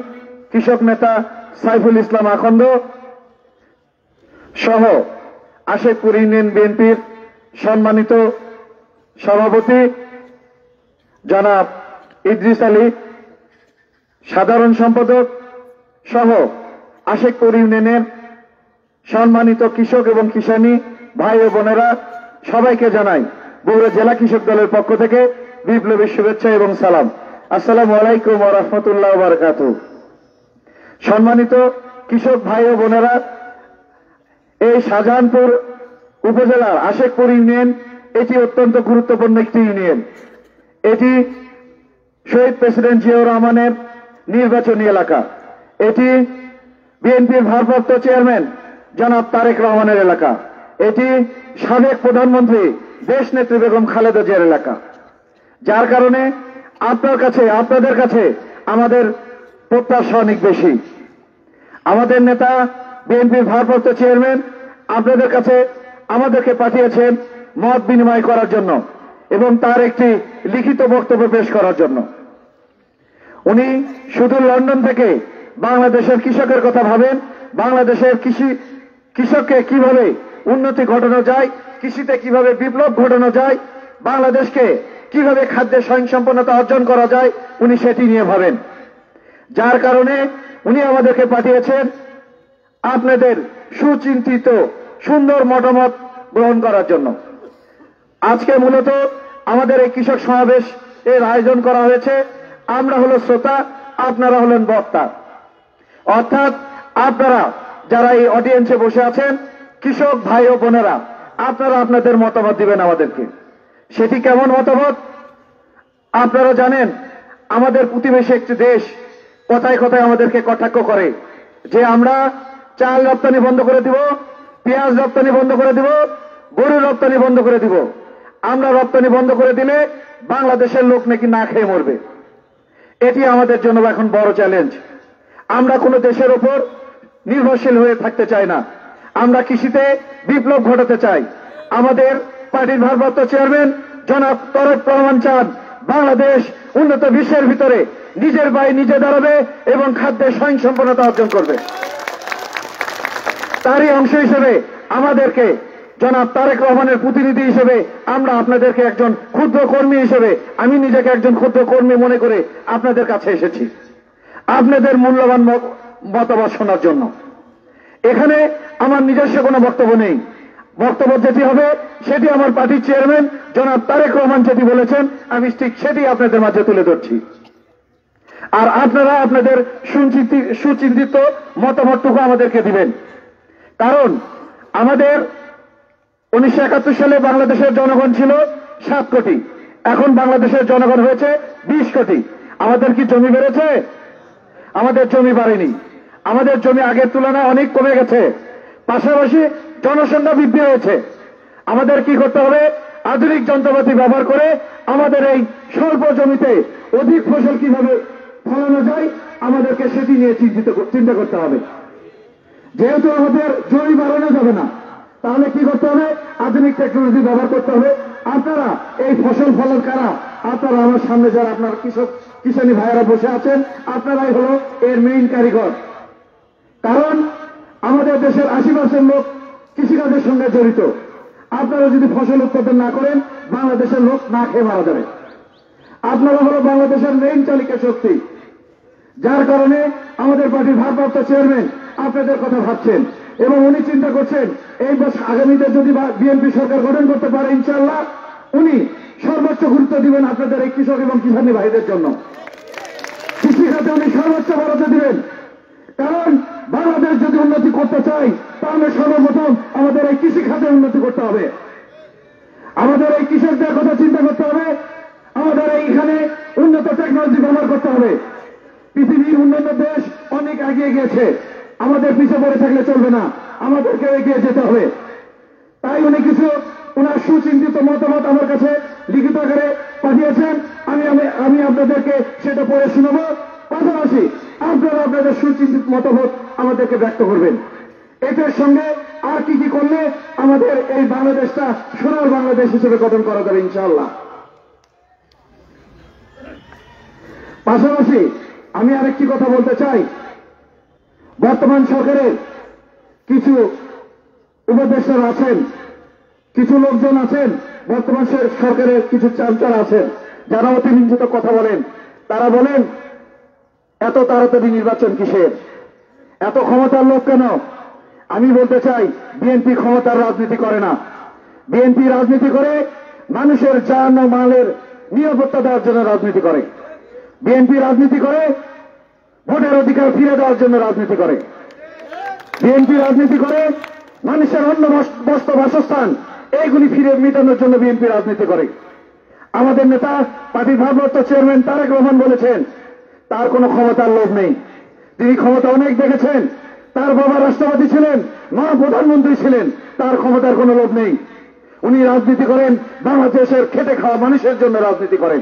কৃষক নেতা সাইফুল ইসলাম আখন্দ সহ আশেকপুর ইউনিয়ন বিএনপির সম্মানিত সভাপতি জনাব ইদ্রিস আলী, সাধারণ সম্পাদক সহ আশেকপুর ইউনিয়নের সম্মানিত কৃষক এবং কিষানী ভাই ও বোনেরা, সবাইকে জানাই বগুড়া জেলা কৃষক দলের পক্ষ থেকে বিপ্লবী শুভেচ্ছা এবং সালাম। আসসালামু আলাইকুম ওয়া রাহমাতুল্লাহি ওয়া বারাকাতুহু। সম্মানিত কৃষক ভাই ও বোনেরা, এই শাহজাহানপুর উপজেলার আশেকপুর ইউনিয়ন এটি অত্যন্ত গুরুত্বপূর্ণ একটি ইউনিয়ন। এটি শহীদ প্রেসিডেন্ট জিয়াউর রহমানের নির্বাচনী এলাকা। এটি বিএনপির ভারপ্রাপ্ত চেয়ারম্যান জনাব তারেক রহমানের এলাকা। এটি সাবেক প্রধানমন্ত্রী দেশ নেত্রী বেগম খালেদা জিয়ার এলাকা। যার কারণে আপনাদের কাছে আমাদের প্রত্যাশা অনেক বেশি। আমাদের নেতা বিএনপির ভারপ্রাপ্ত চেয়ারম্যান আপনাদের কাছে আমাদেরকে পাঠিয়েছেন মত বিনিময় করার জন্য এবং তার একটি লিখিত বক্তব্য পেশ করার জন্য। উনি শুধু লন্ডন থেকে বাংলাদেশের কৃষকের কথা ভাবেন, বাংলাদেশের কৃষককে কিভাবে উন্নতি ঘটানো যায়, কৃষিতে কিভাবে বিপ্লব ঘটানো যায়, বাংলাদেশকে কিভাবে খাদ্যে স্বয়ংসম্পন্নতা অর্জন করা যায়, উনি সেটি নিয়ে ভাবেন। যার কারণে উনি আমাদেরকে পাঠিয়েছেন আপনাদের সুচিন্তিত সুন্দর মতামত গ্রহণ করার জন্য। আজকে মূলত আমাদের এই কৃষক সমাবেশ এর আয়োজন করা হয়েছে। আমরা হলো শ্রোতা, আপনারা হলেন বক্তা। অর্থাৎ আপনারা যারা এই অডিয়েন্সে বসে আছেন, কৃষক ভাই ও বোনেরা, আপনারা আপনাদের মতামত দিবেন আমাদেরকে। সেটি কেমন মতামত? আপনারা জানেন আমাদের প্রতিবেশী একটি দেশ কথায় কথায় আমাদেরকে কটাক্ষ করে যে আমরা চাল রপ্তানি বন্ধ করে দিব, পেঁয়াজ রপ্তানি বন্ধ করে দিব, গরু রপ্তানি বন্ধ করে দিব। আমরা রপ্তানি বন্ধ করে দিলে বাংলাদেশের লোক নাকি না খেয়ে মরবে। এটি আমাদের জন্য এখন বড় চ্যালেঞ্জ। আমরা কোনো দেশের ওপর নির্ভরশীল হয়ে থাকতে চাই না। আমরা কৃষিতে বিপ্লব ঘটাতে চাই। আমাদের পার্টির ভারপ্রাপ্ত চেয়ারম্যান জনাব তারেক রহমান চান বাংলাদেশ উন্নত বিশ্বের ভিতরে নিজের পায়ে নিজে দাঁড়াবে এবং খাদ্যের স্বয়ংসম্পন্নতা অর্জন করবে। তারই অংশ হিসেবে আমাদেরকে জনাব তারেক রহমানের প্রতিনিধি হিসেবে আমরা আপনাদেরকে একজন ক্ষুদ্র কর্মী হিসেবে, আমি নিজেকে একজন ক্ষুদ্র কর্মী মনে করে আপনাদের কাছে এসেছি আপনাদের মূল্যবান মতামত শোনার জন্য। এখানে আমার নিজস্ব কোনো বক্তব্য নেই। বক্তব্য যেটি হবে সেটি আমার পার্টির চেয়ারম্যান জনাব তারেক রহমান যেটি বলেছেন আমি ঠিক সেটি আপনাদের মাঝে তুলে ধরছি। আর আপনারা আপনাদের সুচিন্তিত মতামতটুকু আমাদেরকে দিবেন। কারণ আমাদের 1971 সালে বাংলাদেশের জনগণ ছিল 7 কোটি, এখন বাংলাদেশের জনগণ হয়েছে 20 কোটি। আমাদের কি জমি বেড়েছে? আমাদের জমি বাড়েনি। আমাদের জমি আগের তুলনায় অনেক কমে গেছে, পাশাপাশি জনসংখ্যা বৃদ্ধি হয়েছে। আমাদের কি করতে হবে? আধুনিক যন্ত্রপাতি ব্যবহার করে আমাদের এই স্বল্প জমিতে অধিক ফসল কিভাবে ফলানো যায় আমাদেরকে সেটি নিয়ে চিন্তা করতে হবে। যেহেতু আমাদের জমি বাড়ানো যাবে না, তাহলে কি করতে হবে? আধুনিক টেকনোলজি ব্যবহার করতে হবে। আপনারা এই ফসল ফলন কারা? আপনারা আমার সামনে যারা আপনার কিষানী ভাইয়েরা বসে আছেন, আপনারাই হলো এর মেইন কারিগর। কারণ আমাদের দেশের 80% লোক কৃষিকাজের সঙ্গে জড়িত। আপনারা যদি ফসল উৎপাদন না করেন, বাংলাদেশের লোক না খেয়ে মারা যাবে। আপনারা হলো বাংলাদেশের মেইন চালিকা শক্তি, যার কারণে আমাদের পার্টির ভারপ্রাপ্ত চেয়ারম্যান আপনাদের কথা ভাবছেন এবং উনি চিন্তা করছেন এই বছর আগামীতে যদি বিএনপি সরকার গঠন করতে পারে ইনশাআল্লাহ উনি সর্বোচ্চ গুরুত্ব দিবেন আপনাদের এই কৃষক এবং কিষানী ভাইদের জন্য। কৃষিখাতে উনি সর্বোচ্চ বরাদ্দ দিবেন। কারণ বাংলাদেশ যদি উন্নতি করতে চাই তাহলে সর্বপ্রথম আমাদের এই কৃষি খাতে উন্নতি করতে হবে। আমাদের এই কৃষকদের কথা চিন্তা করতে হবে। আমাদের এইখানে উন্নত টেকনোলজি ব্যবহার করতে হবে। পৃথিবীর অন্যান্য দেশ অনেক এগিয়ে গিয়েছে, আমাদের পিছিয়ে পড়ে থাকলে চলবে না, আমাদেরকে এগিয়ে যেতে হবে। তাই উনি কিছু ওনার সুচিন্তিত মতামত আমার কাছে লিখিত আকারে পাঠিয়েছেন। আমি আপনাদেরকে সেটা পড়ে শোনাবো। পাশাপাশি আপনারা আপনাদের সুচিন্তিত মতামত আমাদেরকে ব্যক্ত করবেন। এটার সঙ্গে আর কি কি করলে আমাদের এই বাংলাদেশটা সোনার বাংলাদেশ হিসেবে গঠন করা যাবে ইনশাআল্লাহ। পাশাপাশি আমি আরেকটি কথা বলতে চাই। বর্তমান সরকারের কিছু উপদেষ্টারা আছেন, কিছু লোকজন আছেন, বর্তমান সরকারের কিছু চামচারা আছেন যারা অতিরঞ্জিত কথা বলেন। তারা বলেন এত তাড়াতাড়ি নির্বাচন কিসের, এত ক্ষমতার লোক কেন? আমি বলতে চাই বিএনপি ক্ষমতার রাজনীতি করে না। বিএনপি রাজনীতি করে মানুষের জান ও মালের নিরাপত্তা দেওয়ার জন্য রাজনীতি করে। বিএনপি রাজনীতি করে ভোটের অধিকার ফিরে দেওয়ার জন্য রাজনীতি করে। বিএনপি রাজনীতি করে মানুষের অন্য বস্ত্র বাসস্থান এইগুলি ফিরে মেটানোর জন্য বিএনপি রাজনীতি করে। আমাদের নেতা পার্টির ভারপ্রাপ্ত চেয়ারম্যান তারেক রহমান বলেছেন তার কোনো ক্ষমতার লোভ নেই। তিনি ক্ষমতা অনেক দেখেছেন। তার বাবা রাষ্ট্রপতি ছিলেন, মা প্রধানমন্ত্রী ছিলেন, তার ক্ষমতার কোনো লোভ নেই। উনি রাজনীতি করেন বাংলাদেশের খেটে খাওয়া মানুষের জন্য রাজনীতি করেন।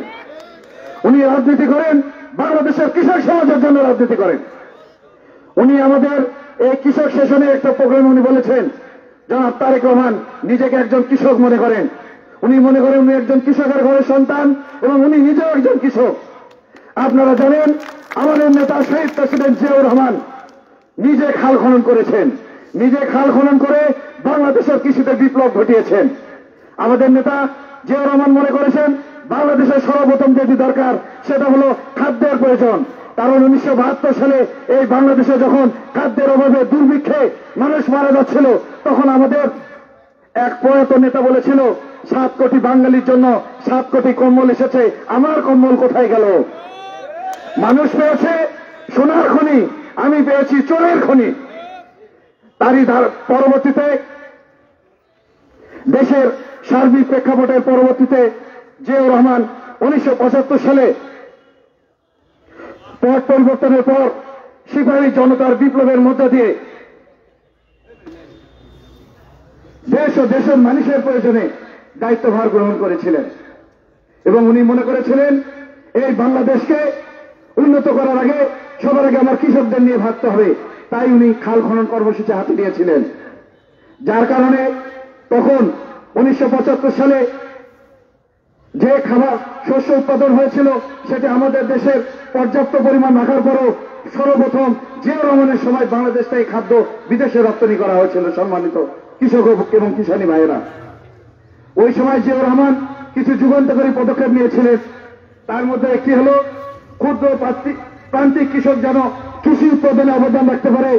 উনি রাজনীতি করেন বাংলাদেশের কৃষক সমাজের জন্য রাজনীতি করেন। উনি আমাদের এই কৃষক সেশনে একটা প্রোগ্রাম উনি বলেছেন, জনাব তারেক রহমান নিজেকে একজন কৃষক মনে করেন। উনি মনে করেন উনি একজন কৃষকের ঘরের সন্তান এবং উনি নিজেও একজন কৃষক। আপনারা জানেন আমাদের নেতা শহীদ প্রেসিডেন্ট জিয়াউর রহমান নিজে খাল খনন করেছেন, নিজে খাল খনন করে বাংলাদেশের কৃষিতে বিপ্লব ঘটিয়েছেন। আমাদের নেতা জিয়াউর রহমান মনে করেছেন বাংলাদেশের সর্বপ্রথম যেটি দরকার সেটা হলো খাদ্যের প্রয়োজন। কারণ 1972 সালে এই বাংলাদেশে যখন খাদ্যের অভাবে দুর্ভিক্ষে মানুষ মারা যাচ্ছিল তখন আমাদের এক প্রয়াত নেতা বলেছিল 7 কোটি বাঙালির জন্য 7 কোটি কম্বল এসেছে, আমার কম্বল কোথায় গেল? মানুষ পেয়েছে সোনার খনি, আমি পেয়েছি চোরের খনি। তারই পরবর্তীতে দেশের সার্বিক প্রেক্ষাপটের পরবর্তীতে জিয়াউর রহমান 1975 সালে পট পরিবর্তনের পর সিপাহী জনতার বিপ্লবের মধ্য দিয়ে দেশ ও দেশের মানুষের প্রয়োজনে দায়িত্বভার গ্রহণ করেছিলেন এবং উনি মনে করেছিলেন এই বাংলাদেশকে উন্নত করার আগে সবার আগে আমার কৃষকদের নিয়ে ভাবতে হবে। তাই উনি খাল খনন কর্মসূচি হাতে নিয়েছিলেন, যার কারণে তখন 1975 সালে যে খাবার শস্য উৎপাদন হয়েছিল সেটা আমাদের দেশের পর্যাপ্ত পরিমাণ রাখার পরও সর্বপ্রথম জিয়াউর রহমানের সময় বাংলাদেশ থেকে খাদ্য বিদেশে রপ্তানি করা হয়েছিল। সম্মানিত কৃষক এবং কিষানী ভাইয়েরা, ওই সময় জিয়াউর রহমান কিছু যুগান্তকারী পদক্ষেপ নিয়েছিলেন। তার মধ্যে একটি হলো ক্ষুদ্র প্রান্তিক কৃষক যেন কৃষি উৎপাদনে অবদান রাখতে পারে,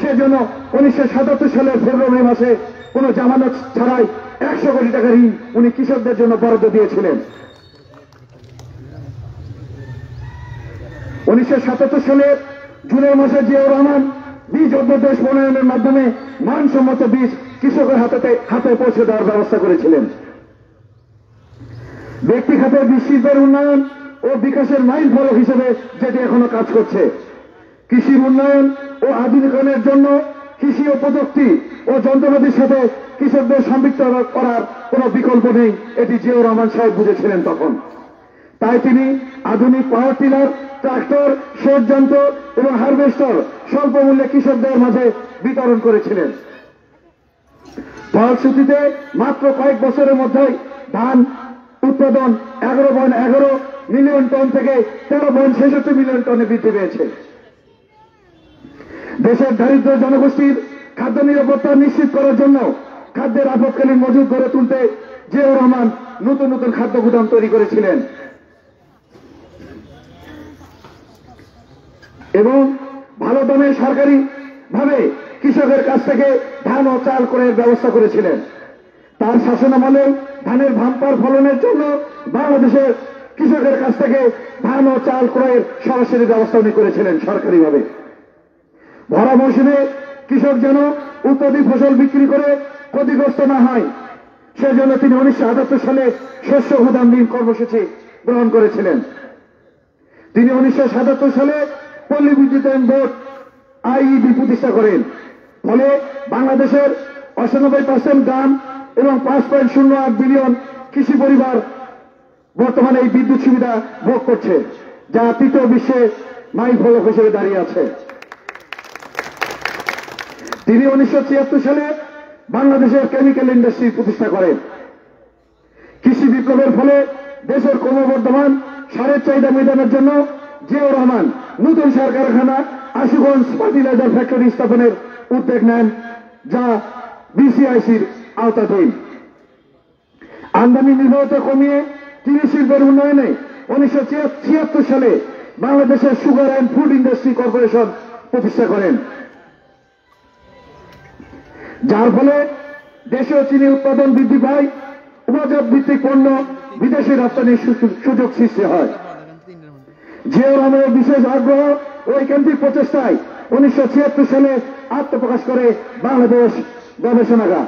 সেজন্য 1977 সালের ফেব্রুয়ারি মাসে কোনো জামানত ছাড়াই 100 কোটি টাকা ঋণ উনি কৃষকদের জন্য বরাদ্দ দিয়েছিলেন। 1977 সালে জুলাই মাসে জিয়াউর রহমান বীজ অধ্যাদেশ প্রণয়নের মাধ্যমে মানসম্মত বীজ কৃষকের হাতে পৌঁছে দেওয়ার ব্যবস্থা করেছিলেন। ব্যক্তি খাতে বীজ শিল্পের উন্নয়ন ও বিকাশের মাইল ফলক হিসেবে যেটি এখনো কাজ করছে। কৃষির উন্নয়ন ও আধুনিকরণের জন্য কৃষি ও প্রযুক্তি ও যন্ত্রপাতির সাথে কৃষকদের সম্পৃক্ত করার কোনো বিকল্প নেই, এটি জিয়াউর রহমান সাহেব বুঝেছিলেন তখন। তাই তিনি আধুনিক পাওয়ার টিলার, ট্রাক্টর, সেচ যন্ত্র এবং হারভেস্টার স্বল্প মূল্যে কৃষকদের মাঝে বিতরণ করেছিলেন। ফলশ্রুতিতে মাত্র কয়েক বছরের মধ্যেই ধান উৎপাদন 11.11 মিলিয়ন টন থেকে 13.66 মিলিয়ন টনে বৃদ্ধি পেয়েছে। দেশের দারিদ্র জনগোষ্ঠীর খাদ্য নিরাপত্তা নিশ্চিত করার জন্য খাদ্যের আপৎকালীন মজুদ গড়ে তুলতে জিয়াউর রহমান নতুন নতুন খাদ্য গুদাম তৈরি করেছিলেন এবং ভালো দামে সরকারি ভাবে কৃষকের কাছ থেকে ধান ও চাল ক্রয়ের ব্যবস্থা করেছিলেন। তার শাসনামলে ধানের ভাম্পার ফলনের জন্য বাংলাদেশের কৃষকের কাছ থেকে ধান ও চাল ক্রয়ের সরাসরি ব্যবস্থা উনি করেছিলেন সরকারিভাবে। ভরা মৌসুমে কৃষক যেন উৎপাদিত ফসল বিক্রি করে ক্ষতিগ্রস্ত না হয়, সেজন্য তিনি 1978 সালে শস্য গুদাম ঋণ কর্মসূচি গ্রহণ করেছিলেন। তিনি 1977 সালে পল্লী বিদ্যুতায়ন বোর্ড IEB প্রতিষ্ঠা করেন। ফলে বাংলাদেশের 98% গ্রাম এবং 5.08 বিলিয়ন কৃষি পরিবার বর্তমানে এই বিদ্যুৎ সুবিধা ভোগ করছে, যা তৃতীয় বিশ্বে মাইল ফলক হিসেবে দাঁড়িয়ে আছে। তিনি 1976 সালে বাংলাদেশের কেমিক্যাল ইন্ডাস্ট্রি প্রতিষ্ঠা করেন। কৃষি বিপ্লবের ফলে দেশের ক্রমবর্ধমান সারের চাহিদা মেটানোর জন্য জিয়াউর রহমান নতুন সার কারখানা আশুগঞ্জ ফার্টিলাইজার ফ্যাক্টরি স্থাপনের উদ্যোগ নেন, যা BCICর আওতাধীন। আমদানি নির্ভরতা কমিয়ে চিনি শিল্পের উন্নয়নে 1976 সালে বাংলাদেশের sugar and food industry corporation প্রতিষ্ঠা করেন, যার ফলে দেশীয় চিনি উৎপাদন বৃদ্ধি পায়, উপজাত ভিত্তিক পণ্য বিদেশে রপ্তানির সুযোগ সৃষ্টি হয়। জিয়াউর রহমানের বিশেষ আগ্রহ ও ঐকান্তিক প্রচেষ্টায় 1976 সালে আত্মপ্রকাশ করে বাংলাদেশ গবেষণাগার।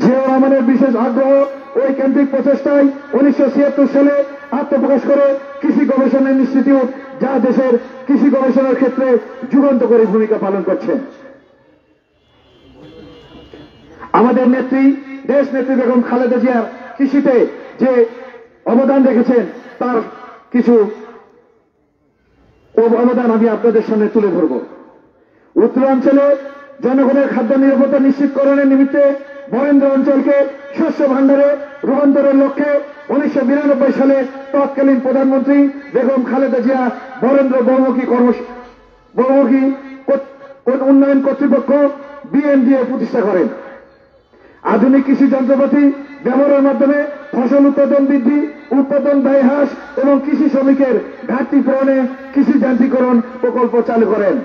জিয়াউর রহমানের বিশেষ আগ্রহ ও ঐকান্তিক প্রচেষ্টায় 1976 সালে আত্মপ্রকাশ করে কৃষি গবেষণা ইনস্টিটিউট, যা দেশের কৃষি গবেষণার ক্ষেত্রে যুগান্তকারী ভূমিকা পালন করছে। আমাদের নেত্রী, দেশ নেত্রী বেগম খালেদা জিয়ার কৃষিতে যে অবদান রেখেছেন তার কিছু অবদান আমি আপনাদের সামনে তুলে ধরব। উত্তরাঞ্চলে জনগণের খাদ্য নিরাপত্তা নিশ্চিতকরণের নিমিত্তে বরেন্দ্র অঞ্চলকে শস্য ভাণ্ডারে রূপান্তরের লক্ষ্যে 1992 সালে তৎকালীন প্রধানমন্ত্রী বেগম খালেদা জিয়া বরেন্দ্র বহুমুখী উন্নয়ন কর্তৃপক্ষ BNDA প্রতিষ্ঠা করেন। আধুনিক কৃষি যন্ত্রপাতি ব্যবহারের মাধ্যমে ফসল উৎপাদন বৃদ্ধি, উৎপাদন ব্যয় হ্রাস এবং কৃষি শ্রমিকের ঘাটতি পূরণে কৃষি যান্ত্রিকরণ প্রকল্প চালু করেন।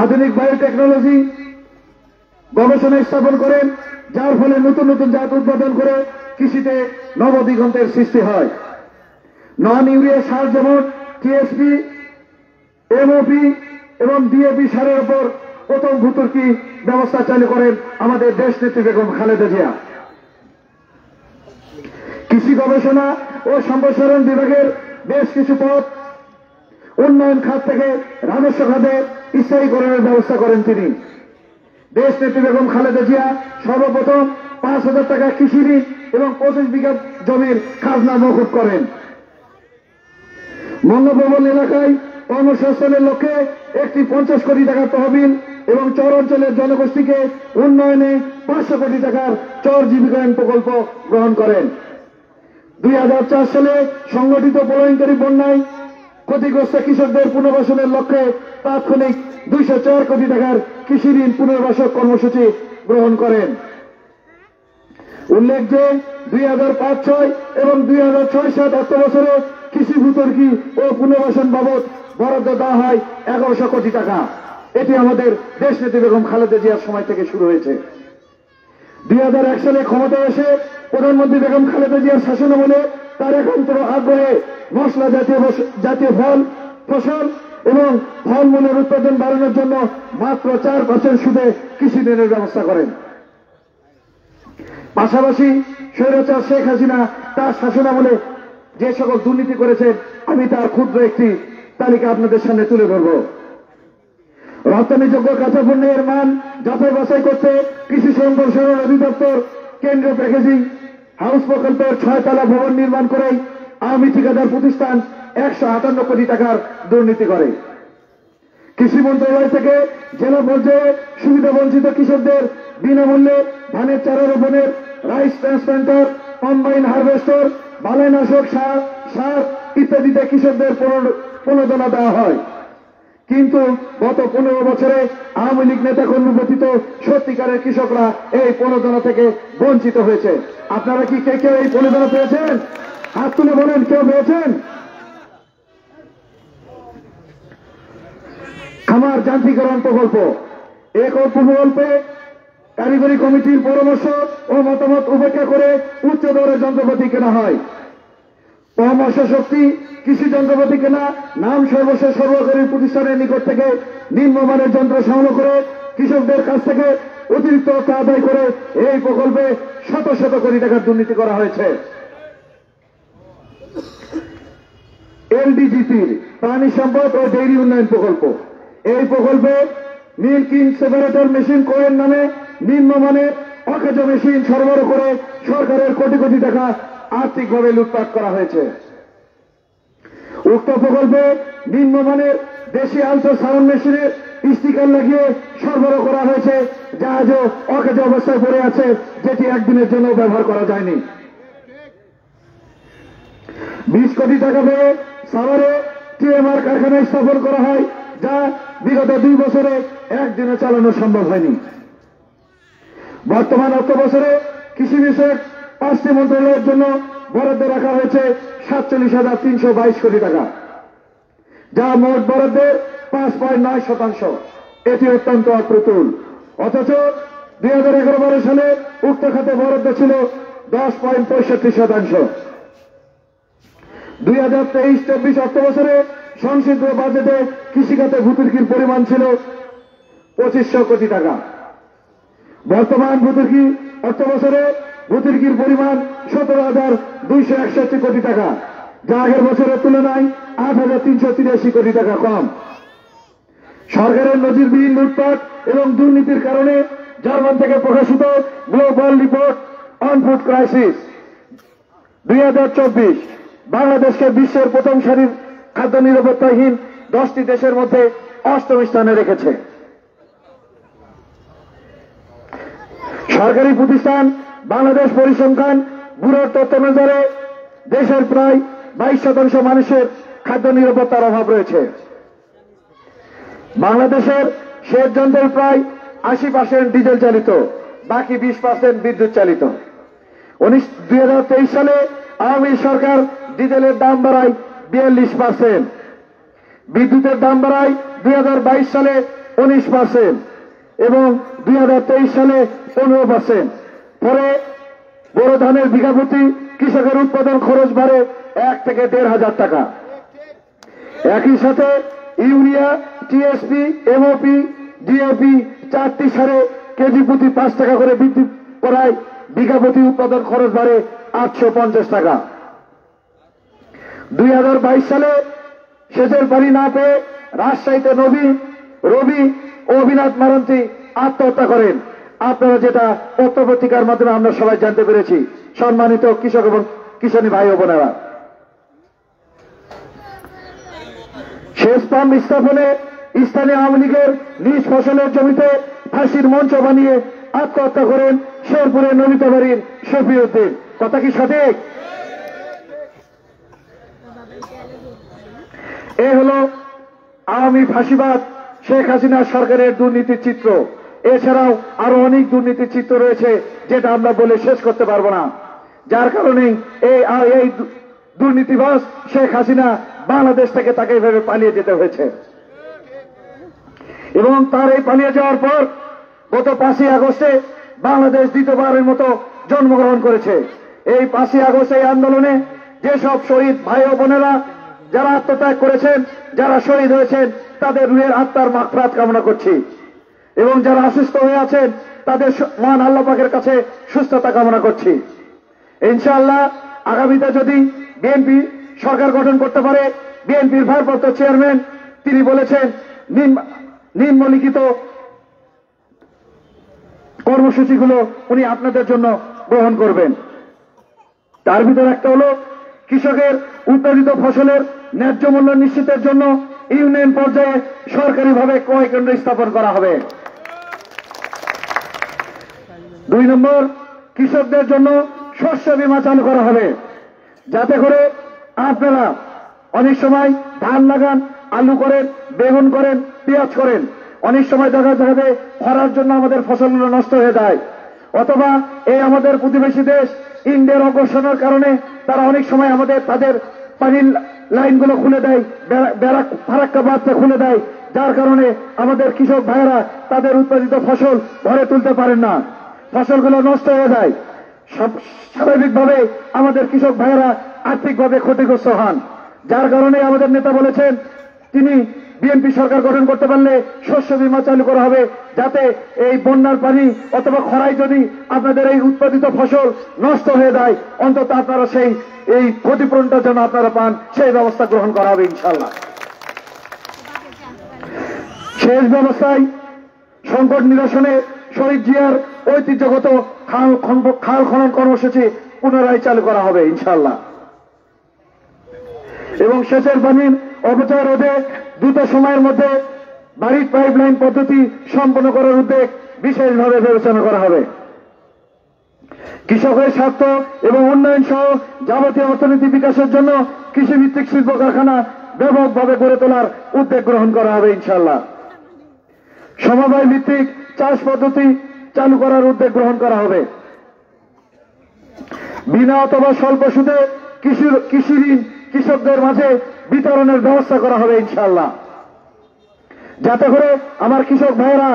আধুনিক বায়োটেকনোলজি গবেষণা স্থাপন করেন, যার ফলে নতুন নতুন জাত উৎপাদন করে কৃষিতে নবদিগন্তের সৃষ্টি হয়। নন ইউরিয়া সার যেমন TSP, MOP এবং DAP সারের উপর প্রথম ভর্তুকি ব্যবস্থা চালু করেন আমাদের দেশ নেত্রী বেগম খালেদা জিয়া। কৃষি গবেষণা ও সম্প্রসারণ বিভাগের বেশ কিছু পদ উন্নয়ন খাত থেকে রাজস্ব খাতে স্থায়ীকরণের ব্যবস্থা করেন তিনি। দেশ নেত্রী বেগম খালেদা জিয়া সর্বপ্রথম 5,000 টাকা কৃষি ঋণ এবং 25 বিঘা জমির খাজনা মওকুফ করেন। বঙ্গভবন এলাকায় কর্মসংস্থানের লক্ষ্যে একটি 50 কোটি টাকার তহবিল এবং চর অঞ্চলের জনগোষ্ঠীকে উন্নয়নে 500 কোটি টাকার চর জীবিকায়ন প্রকল্প গ্রহণ করেন। 2004 সালে সংগঠিত প্রলয়ঙ্কারী বন্যায় ক্ষতিগ্রস্ত কৃষকদের পুনর্বাসনের লক্ষ্যে তাৎক্ষণিক 204 কোটি টাকার কৃষি ঋণ পুনর্বাসন কর্মসূচি গ্রহণ করেন। উল্লেখ যে 2005-06 এবং 2006-07 অর্থ বছরে কৃষি ভূতর্কি ও পুনর্বাসন বাবদ বরাদ্দ দেওয়া হয় 1100 কোটি টাকা। এটি আমাদের দেশনেত্রী বেগম খালেদা জিয়ার সময় থেকে শুরু হয়েছে। 2001 সালে ক্ষমতায় এসে প্রধানমন্ত্রী বেগম খালেদা জিয়ার শাসনামলে তার একান্তর আগ্রহে মশলা জাতীয় ফসল এবং ফলমূলের উৎপাদন বাড়ানোর জন্য মাত্র 4% সুদে কৃষি ঋণের ব্যবস্থা করেন। পাশাপাশি স্বৈরাচার শেখ হাসিনা তার শাসনামলে যে সকল দুর্নীতি করেছেন আমি তার ক্ষুদ্র একটি তালিকা আপনাদের সামনে তুলে ধরব। রপ্তানিযোগ্য কাঁচা পণ্যের মান যাচাই বাছাই করতে কৃষি সম্প্রসারণ অধিদপ্তর কেন্দ্রীয় প্যাকেজিং হাউস প্রকল্পের 6 তলা ভবন নির্মাণ করেই আওয়ামী ঠিকাদার প্রতিষ্ঠান 158 কোটি টাকার দুর্নীতি করে। কৃষি মন্ত্রণালয় থেকে জেলা পর্যায়ে সুবিধা বঞ্চিত কৃষকদের বিনামূল্যে ধানের চারা রোপণের রাইস ট্রান্সপ্লান্টার, কম্বাইন হারভেস্টর, বালাইনাশক সার ইত্যাদিতে কৃষকদের প্রণোদনা দেওয়া হয়। কিন্তু গত 15 বছরে আওয়ামী লীগ নেতা কর্মী ব্যতীত সত্যিকারের কৃষকরা এই প্রণোদনা থেকে বঞ্চিত হয়েছে। আপনারা কি কেউ এই প্রণোদনা পেয়েছেন? হাত তুলে বলেন, কেউ পেয়েছেন? খামার যান্ত্রিকরণ প্রকল্প, এই প্রকল্পে কারিগরি কমিটির পরামর্শ ও মতামত উপেক্ষা করে উচ্চ দরের যন্ত্রপাতি কেনা হয়। পরামর্শ শক্তি কৃষি যন্ত্রপাতি কেনা নাম সর্বশেষ সরবরাহকারী প্রতিষ্ঠানের নিকট থেকে নিম্নমানের যন্ত্র সংগ্রহ করে কৃষকদের কাছ থেকে অতিরিক্ত অর্থ আদায় করে এই প্রকল্পে শত শত কোটি টাকার দুর্নীতি করা হয়েছে। এলডিজিটির প্রাণী সম্পদ ও ডেইরি উন্নয়ন প্রকল্প, এই প্রকল্পে মিল্কিং সেপারেটর মেশিন কোয়েন নামে নিম্নমানের অকেজ মেশিন সরবরাহ করে সরকারের কোটি কোটি টাকা আর্থিকভাবে লুটপাট করা হয়েছে। উক্ত প্রকল্পে নিম্নমানের দেশি আল্ট্রাসাউন্ড মেশিনের স্টিকার লাগিয়ে সরবরাহ করা হয়েছে, যা আজও অকেজ অবস্থায় পড়ে আছে, যেটি একদিনের জন্য ব্যবহার করা যায়নি। 20 কোটি টাকা ব্যয়ে সাভারে টিএমআর কারখানা স্থাপন করা হয়, যা বিগত 2 বছরে একদিনে চালানো সম্ভব হয়নি। বর্তমান অর্থ বছরে কৃষি বিষয়ক 5টি মন্ত্রণালয়ের জন্য বরাদ্দ রাখা হয়েছে 47,322 কোটি টাকা, যা মোট বরাদ্দের 5.9%। এটি অত্যন্ত অপ্রতুল। অথচ 2011-12 সালে উক্ত খাতে বরাদ্দ ছিল 10.65%। 2023-24 অর্থ বছরে সংশোধিত বাজেটে কৃষিখাতে ভূতুর্কির পরিমাণ ছিল 2500 কোটি টাকা। বর্তমান ভূতুর্কি অর্থ বছরে ভূতুর্কির পরিমাণ 17,261 কোটি টাকা, যা আগের বছরের তুলনায় 8,383 কোটি টাকা কম। সরকারের নজিরবিহীন লুটপাট এবং দুর্নীতির কারণে জার্মান থেকে প্রকাশিত global report on food crisis 2024 বাংলাদেশকে বিশ্বের প্রথম সারির খাদ্য নিরাপত্তাহীন 10টি দেশের মধ্যে 8ম স্থানে রেখেছে। সরকারি প্রতিষ্ঠান বাংলাদেশ পরিসংখ্যান ব্যুরোর তথ্য অনুসারে দেশের প্রায় 22% মানুষের খাদ্য নিরাপত্তার অভাব রয়েছে। বাংলাদেশের সেচ যন্ত্রের প্রায় 80% ডিজেল চালিত, বাকি 20% বিদ্যুৎ চালিত। 2023 সালে আওয়ামী সরকার ডিজেলের দাম বাড়ায় 42%, বিদ্যুতের দাম বাড়ায় 2022 সালে 19% এবং 2023 সালে 15%। পরে বোরো ধানের বিঘা প্রতি কৃষকের উৎপাদন খরচ বাড়ে 1 থেকে 1,500 টাকা। একই সাথে ইউরিয়া, টিএসপি, এমওপি, ডিএপি 4টি সারে কেজি প্রতি 5 টাকা করে বৃদ্ধি করায় বিঘা প্রতি উৎপাদন খরচ বাড়ে 850 টাকা। 2022 সালে সেচের পানি না পেয়ে রাজশাহীতে রবি ও অবিনাথ মারন্তি আত্মহত্যা করেন। আপনারা যেটা পত্রপত্রিকার মাধ্যমে আমরা সবাই জানতে পেরেছি। সম্মানিত কৃষক এবং কিষানী ভাই ও বোনেরা, সেচ পাম্প স্থাপনে স্থানীয় আওয়ামী লীগের নিজ ফসলের জমিতে ফাঁসির মঞ্চ বানিয়ে আত্মহত্যা করেন শেরপুরের নবিতাবাড়ির শফিউদ্দিন। কথা কি সঠিক? এ হল আওয়ামী ফাঁসিবাদ শেখ হাসিনা সরকারের দুর্নীতির চিত্র। এছাড়াও আরো অনেক দুর্নীতির চিত্র রয়েছে, যেটা আমরা বলে শেষ করতে পারবো না। যার কারণে এই দুর্নীতিবাজ শেখ হাসিনা বাংলাদেশ থেকে তাকে এইভাবে পালিয়ে যেতে হয়েছে। এবং তার এই পালিয়ে যাওয়ার পর গত 5ই আগস্টে বাংলাদেশ দ্বিতীয়বারের মতো জন্মগ্রহণ করেছে। এই 5ই আগস্ট এই আন্দোলনে যেসব শহীদ ভাই ও বোনেরা যারা আত্মত্যাগ করেছেন, যারা শহীদ হয়েছেন, তাদের রুহের আত্মার মাগফিরাত কামনা করছি এবং যারা অসুস্থ হয়ে আছেন তাদের মহান আল্লাহ পাকের কাছে সুস্থতা কামনা করছি। ইনশাআল্লাহ আগামীতে যদি বিএনপি সরকার গঠন করতে পারে, বিএনপির ভারপ্রাপ্ত চেয়ারম্যান তিনি বলেছেন নিম্নলিখিত কর্মসূচিগুলো উনি আপনাদের জন্য গ্রহণ করবেন। তার ভিতরে একটা হলো কৃষকের উৎপাদিত ফসলের ন্যায্য মূল্য নিশ্চিতের জন্য ইউনিয়ন পর্যায়ে সরকারিভাবে ক্রয় কেন্দ্র স্থাপন করা হবে। 2 নম্বর, কৃষকদের জন্য শস্য বীমা চালু করা হবে, যাতে করে আপনারা অনেক সময় ধান লাগান, আলু করেন, বেগুন করেন, পেঁয়াজ করেন, অনেক সময় দেখা যাবে খরার জন্য আমাদের ফসলগুলো নষ্ট হয়ে যায়, অথবা এই আমাদের প্রতিবেশী দেশ ইন্ডিয়ার অগ্রসনের কারণে তারা অনেক সময় তাদের পানির লাইনগুলো খুলে দেয়, ফারাক্কা বাঁধটা খুলে দেয়, যার কারণে আমাদের কৃষক ভাইয়েরা তাদের উৎপাদিত ফসল ঘরে তুলতে পারেন না, ফসলগুলো নষ্ট হয়ে যায়। স্বাভাবিকভাবে আমাদের কৃষক ভাইয়েরা আর্থিকভাবে ক্ষতিগ্রস্ত হন, যার কারণে আমাদের নেতা বলেছেন তিনি বিএনপি সরকার গঠন করতে পারলে শস্য বীমা চালু করা হবে, যাতে এই বন্যার পানি অথবা খরায় যদি আপনাদের এই উৎপাদিত ফসল নষ্ট হয়ে যায়, অন্তত আপনারা এই ক্ষতিপূরণটা যেন আপনারা পান, সেই ব্যবস্থা গ্রহণ করা হবে ইনশাআল্লাহ। শেষ ব্যবস্থায় সংকট নিরসনে শহীদ জিয়ার ঐতিহ্যগত খাল খনন কর্মসূচি পুনরায় চালু করা হবে ইনশাআল্লাহ। এবং সেচের পানির অপচয় রোধে দ্রুত সময়ের মধ্যে বাড়ির পাইপলাইন পদ্ধতি সম্পন্ন করার উদ্যোগ বিশেষভাবে বিবেচনা করা হবে। কৃষকের স্বার্থ এবং উন্নয়ন সহ যাবতীয় অর্থনীতি বিকাশের জন্য কৃষিভিত্তিক শিল্প কারখানা ব্যাপকভাবে গড়ে তোলার উদ্যোগ গ্রহণ করা হবে ইনশাআল্লাহ। সমবায় ভিত্তিক চাষ পদ্ধতি চালু করার উদ্যোগ গ্রহণ করা হবে। বিনা অথবা স্বল্প সুদে কৃষি ঋণ কৃষকদের মাঝে বিতরণের ব্যবস্থা করা হবে ইনশাআল্লাহ, যাতে করে আমার কৃষক ভাইয়েরা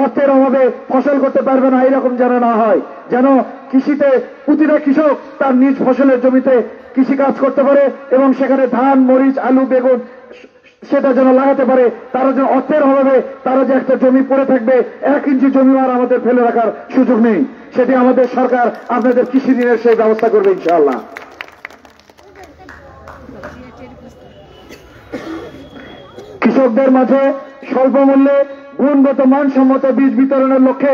অর্থের অভাবে ফসল করতে পারবে না এরকম যেন না হয়, যেন কৃষিতে প্রতিটা কৃষক তার নিজ ফসলের জমিতে কৃষি কাজ করতে পারে এবং সেখানে ধান, মরিচ, আলু, বেগুন সেটা যেন লাগাতে পারে। তারা যেন অর্থের অভাবে তারা যে একটা জমি পড়ে থাকবে, 1 ইঞ্চি জমি আর আমাদের ফেলে রাখার সুযোগ নেই, সেটি আমাদের সরকার আপনাদের কৃষি ঋণের সেই ব্যবস্থা করবে ইনশাআল্লাহ। কৃষকদের মাঝে স্বল্প মূল্যে গুণগত মানসম্মত বীজ বিতরণের লক্ষ্যে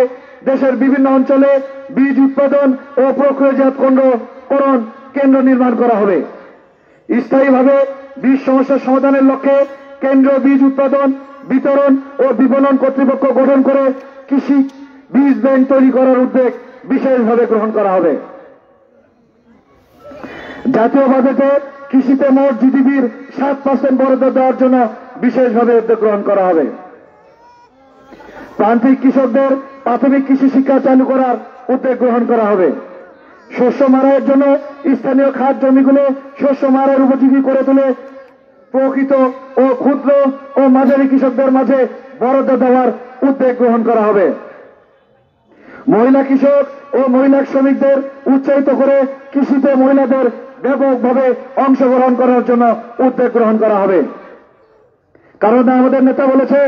দেশের বিভিন্ন অঞ্চলে বীজ উৎপাদন ও প্রক্রিয়াজাতকরণ কেন্দ্র নির্মাণ করা হবে। স্থায়ীভাবে বীজ সমস্যার সমাধানের লক্ষ্যে কেন্দ্রীয় বীজ উৎপাদন, বিতরণ ও বিপণন কর্তৃপক্ষ গঠন করে কৃষি বীজ ব্যাংক তৈরি করার উদ্যোগ বিশেষভাবে গ্রহণ করা হবে। জাতীয় বাজেটে কৃষিতে মোট জিডিপির 7% বরাদ্দ দেওয়ার জন্য বিশেষভাবে উদ্যোগ গ্রহণ করা হবে। প্রান্তিক কৃষকদের প্রাথমিক কৃষি শিক্ষা চালু করার উদ্যোগ গ্রহণ করা হবে। শস্য মারাইয়ের জন্য স্থানীয় খাত জমিগুলো শস্য মারার উপযোগী করে তুলে প্রকৃত ও ক্ষুদ্র ও মাঝারি কৃষকদের মাঝে বরাদ্দ দেওয়ার উদ্যোগ গ্রহণ করা হবে। মহিলা কৃষক ও মহিলা শ্রমিকদের উৎসাহিত করে কৃষিতে মহিলাদের ব্যাপকভাবে অংশগ্রহণ করার জন্য উদ্যোগ গ্রহণ করা হবে। কারণ আমাদের নেতা বলেছেন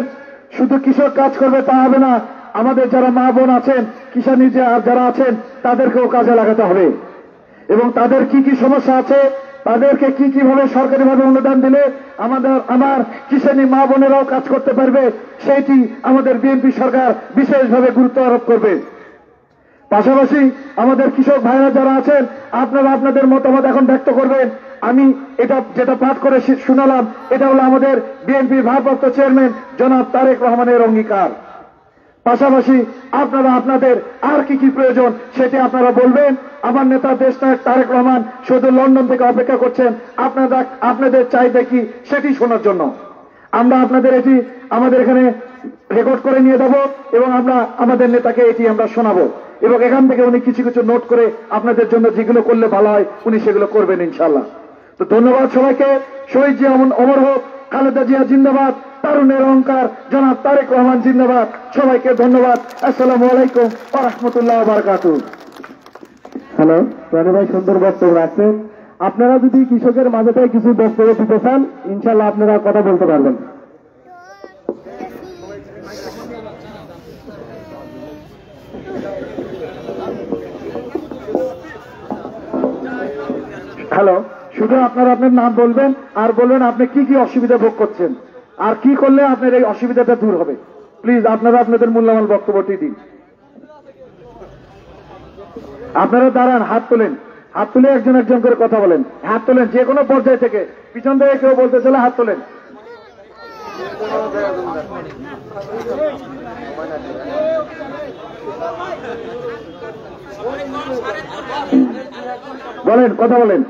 শুধু কৃষক কাজ করবে তা হবে না, আমাদের যারা মা বোন আছেন, কিষানি যারা আছেন তাদেরকেও কাজে লাগাতে হবে এবং তাদের কি কি সমস্যা আছে, তাদেরকে কিভাবে সরকারিভাবে অনুদান দিলে আমার কিষানি মা বোনেরাও কাজ করতে পারবে, সেইটি আমাদের বিএনপি সরকার বিশেষভাবে গুরুত্ব আরোপ করবে। পাশাপাশি আমাদের কৃষক ভাইরা যারা আছেন আপনারা আপনাদের মতামত এখন ব্যক্ত করবেন। আমি এটা যেটা পাঠ করে শুনালাম এটা হলো আমাদের বিএনপির ভারপ্রাপ্ত চেয়ারম্যান জনাব তারেক রহমানের অঙ্গীকার। পাশাপাশি আপনারা আপনাদের আর কি কি প্রয়োজন সেটি আপনারা বলবেন। আমার নেতা দেশনায়ক তারেক রহমান শুধু লন্ডন থেকে অপেক্ষা করছেন আপনাদের চাহিদা কি সেটি শোনার জন্য। আমরা আপনাদের এটি আমাদের এখানে রেকর্ড করে নিয়ে যাব এবং আমরা আমাদের নেতাকে এটি আমরা শোনাবো এবং এখান থেকে উনি কিছু কিছু নোট করে আপনাদের জন্য যেগুলো করলে ভালো হয় উনি সেগুলো করবেন ইনশাআল্লাহ। তো ধন্যবাদ সবাইকে। শহীদ জিয়া অমর হোক, খালেদা জিয়া জিন্দাবাদ, তারুণের অহংকার জনাব তারেক রহমান জিন্দাবাদ। সবাইকে ধন্যবাদ। আসসালামু আলাইকুম ওয়া রাহমাতুল্লাহি ওয়া বারাকাতুহু। হ্যালো, রানী ভাই সুন্দর বক্তব্য রাখছেন। আপনারা যদি কৃষকের মাঝে থেকে কিছু বক্তব্য দিতে চান, ইনশাল্লাহ আপনারা কথা বলতে পারবেন। হ্যালো, শুধু আপনারা আপনার নাম বলবেন আর বলবেন আপনি কি কি অসুবিধা ভোগ করছেন আর কি করলে আপনার এই অসুবিধাটা দূর হবে। প্লিজ আপনারা আপনাদের মূল্যবান বক্তব্যটি দিন। আপনারা দাঁড়ান, হাত তোলেন, হাত তুলে একজন একজন করে কথা বলেন। হাত তোলেন যে কোনো পর্যায় থেকে, পিছন থেকে কেউ বলতে চাইলে হাত তোলেন। বলেন, কথা বলেন।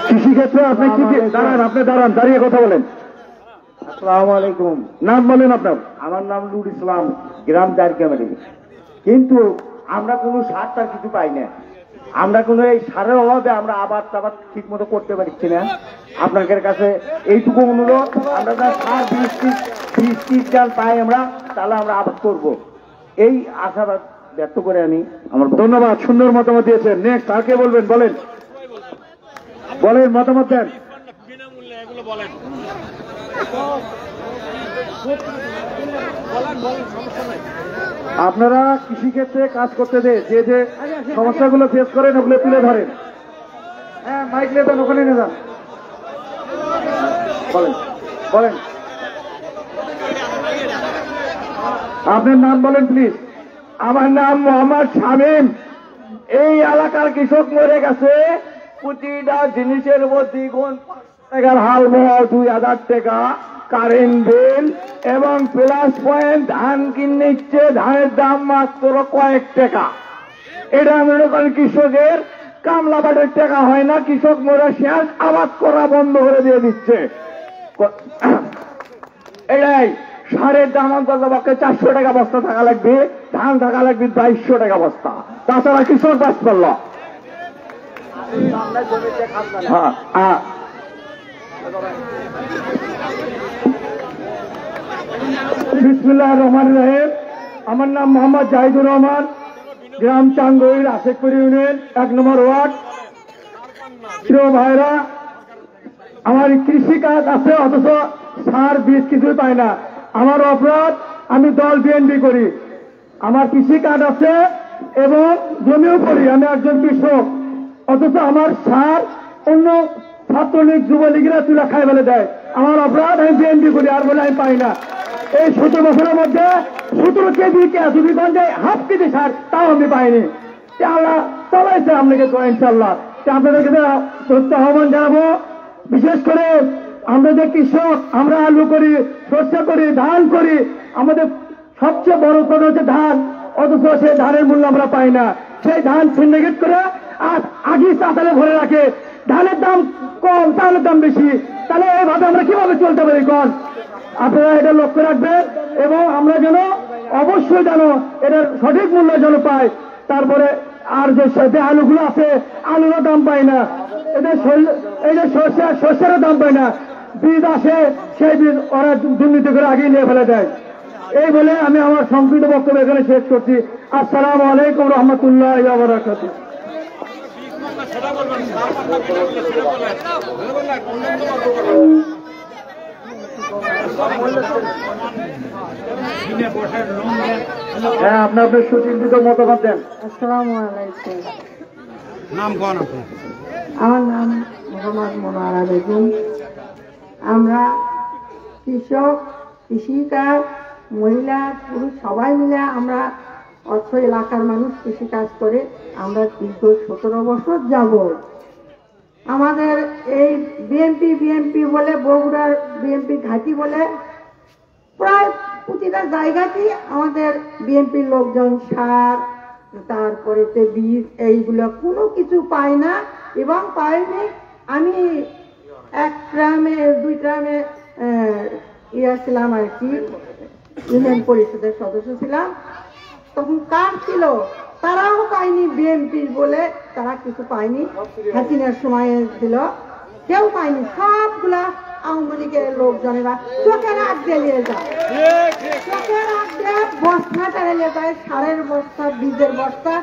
কৃষিক্ষেত্রে আপনি কি দাঁড়ান, আপনি দাঁড়ান, দাঁড়িয়ে কথা বলেন। আসসালামু আলাইকুম। নাম বলেন আপনার। আমার নাম নুর ইসলাম, গ্রাম দারকামারি। কিন্তু আমরা কোনো সার টার কিছু পাই না। আমরা কোনো এই সারের অভাবে আমরা আবাদ টাবাদ ঠিক মতো করতে পারছি না। আপনাদের কাছে এইটুকু অনুরোধ, আমরা যা সার বীজ চাল পাই আমরা, তাহলে আমরা আবাদ করব। এই আশাবাদ ব্যক্ত করে আমি আমার ধন্যবাদ, সুন্দর মতামত দিয়েছেন। নেক্সট আর কে বলবেন? বলেন, বলেন, মতামত দেন। আপনারা কৃষিক্ষেত্রে কাজ করতে যে যে সমস্যাগুলো ফেস করেন ওগুলো তুলে ধরেন। হ্যাঁ, মাইক নিয়ে যান, ওখানে নিয়ে যান। বলেন, বলেন, আপনার নাম বলেন প্লিজ। আমার নাম মোহাম্মদ শামীম। এই এলাকার কৃষক মরে গেছে। প্রতিটা জিনিসের মধ্যে টাকার হাল মোয়া 2000 টাকা, কারেন্ট বিল এবং প্লাস পয়েন্ট ধান কিনে নিচ্ছে, ধানের দাম মাত্র কয়েক টাকা। এটা মনে করেন কৃষকের কামলা বাটের টাকা হয় না, কৃষক মরে শেষ, আবাদ করা বন্ধ করে দিয়ে দিচ্ছে। এটাই সারের দাম অন্তত পক্ষে 400 টাকা বস্তা থাকা লাগবে, ধান থাকা লাগবে 2200 টাকা বস্তা, তাছাড়া কৃষক বাস করল। বিসমিল্লাহির রহমানির রহিম। আমার নাম মোহাম্মদ জাহিদুর রহমান, গ্রাম চাঙ্গইর, আশেকপুর ইউনিয়ন, 1 নম্বর ওয়ার্ড। প্রিয় ভাইরা, আমার কৃষি কাজ আছে অথচ সার বীজ কিছুই পাই না। আমার অপরাধ, আমি দল বিএনপি করি, আমার কৃষি কার্ড আছে এবং জমিও করি, আমি একজন কৃষক, অথচ আমার সার অন্য ছাত্রলীগ যুবলীগরা তুলে খাই ফেলে দেয়। আমার অপরাধ, আমি বিএনপি করি আর বলে আমি পাই না। এই 17 বছরের মধ্যে 17 কেজি সুবিগঞ্জে হাফ কেজি সার তাও আমি পাইনি। আল্লাহ চালাইছে আপনাকে তো ইনশাল্লাহ। আপনাদেরকে সত্য আহ্বান জানাবো, বিশেষ করে আমরা যে কৃষক, আমরা আলু করি, শস্য করি, ধান করি, আমাদের সবচেয়ে বড় উৎপাদন হচ্ছে ধান, অথচ সেই ধানের মূল্য আমরা পাই না। সেই ধান সিন্ডিকেট করে আর আগে চাতালে ভরে রাখে, ধানের দাম কম, চালের দাম বেশি। তাহলে এইভাবে আমরা কিভাবে চলতে পারি কোন? আপনারা এটা লক্ষ্য রাখবেন এবং আমরা যেন অবশ্যই যেন এটার সঠিক মূল্য যেন পাই। তারপরে আর যে আলুগুলো আছে, আলুরও দাম পাই না, এই যে শস্যেরও দাম পাই না। বীজ আসে, সেই বীজ ওরা দুর্নীতি করে আগেই নিয়ে ফেলে দেয়। এই বলে আমি আমার সংক্ষিপ্ত বক্তব্য এখানে শেষ করছি। আসসালামু আলাইকুম রহমতুল্লাহ ওয়া বারাকাতুহু। হ্যাঁ, আপনার সুচিন্তিত মতামত দেন। আসসালামু আলাইকুম। নাম কোন আপনার? আমার নাম মোহাম্মদ মোনারা বেগম। আমরা কৃষক, কৃষিকাজ, মহিলা পুরুষ সবাই মিলে আমরা অর্থ এলাকার মানুষ কৃষিকাজ করে আমরা দীর্ঘ 17 বছর যাব। আমাদের এই বিএনপি বলে, বগুড়ার বিএনপি ঘাঁটি বলে, প্রায় প্রতিটা জায়গাতেই আমাদের বিএনপির লোকজন সার, তারপরে বীজ, এইগুলো কোনো কিছু পায় না এবং পাইনি। আমি 1 গ্রামে 2 গ্রামে ছিলাম আর কি, ইউনিয়ন পরিষদের সদস্য ছিলাম। তখন কার্ড ছিল, তারাও পায়নি, বিএনপির বলে তারা কিছু পায়নি। হাসিনার সময় ছিল, কেউ পায়নি। সবগুলা আওয়ামী লীগের লোকজনেরা চোখের আগ দিয়ে যায়, চোখের আগ দিয়ে বস্তা টাড়িয়ে যায়, সারের বস্তা, বীজের বস্তা।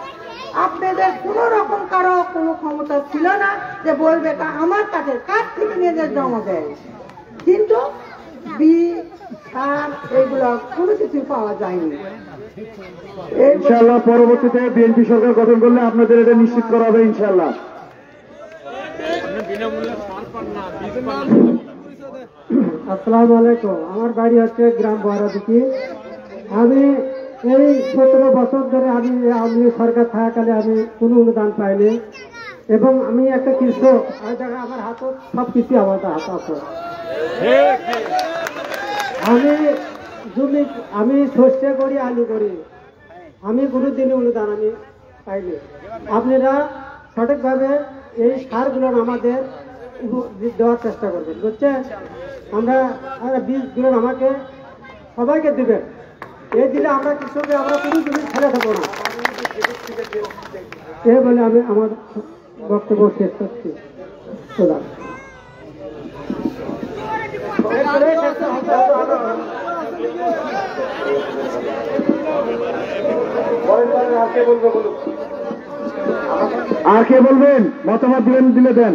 আপনাদের কোন রকম কারো কোনো ক্ষমতা ছিল না যে বলবে তা আমার কাছে কাছ থেকে নিয়ে জমা দেয়, কিন্তু বীজ, সার এগুলো কোনো কিছু পাওয়া যায়নি। ইনশাআল্লাহ পরবর্তীতে বিএনপি সরকার গঠন করলে আপনাদের এটা নিশ্চিত করা হবে ইনশাআল্লাহ। আসসালামু আলাইকুম। আমার বাড়ি হচ্ছে গ্রাম বহারাদিকি। আমি এই 17 বছর ধরে আমি সরকার থাকাকালে আমি কোনো অনুদান পাইনি, এবং আমি একটা কৃষক। আমার হাতত সব কিছু আমার হাত আছে। আমি শস্য করি, আলু করি, আমি কোনো দিনই অনুদান আমি পাইনি। আপনারা সঠিকভাবে এই সারগুলো আমাদের দেওয়ার চেষ্টা করবেন, বুঝছেন? আমরা বীজগুলো আমাকে সবাইকে দিবেন। এই দিলে আমরা কৃষকে আমরা কোনো জিনিস ছেড়ে দেবো না। এই বলে আমি আমার বক্তব্য শেষ করছি। আর কে বলবেন? মতামত দিলে দেন।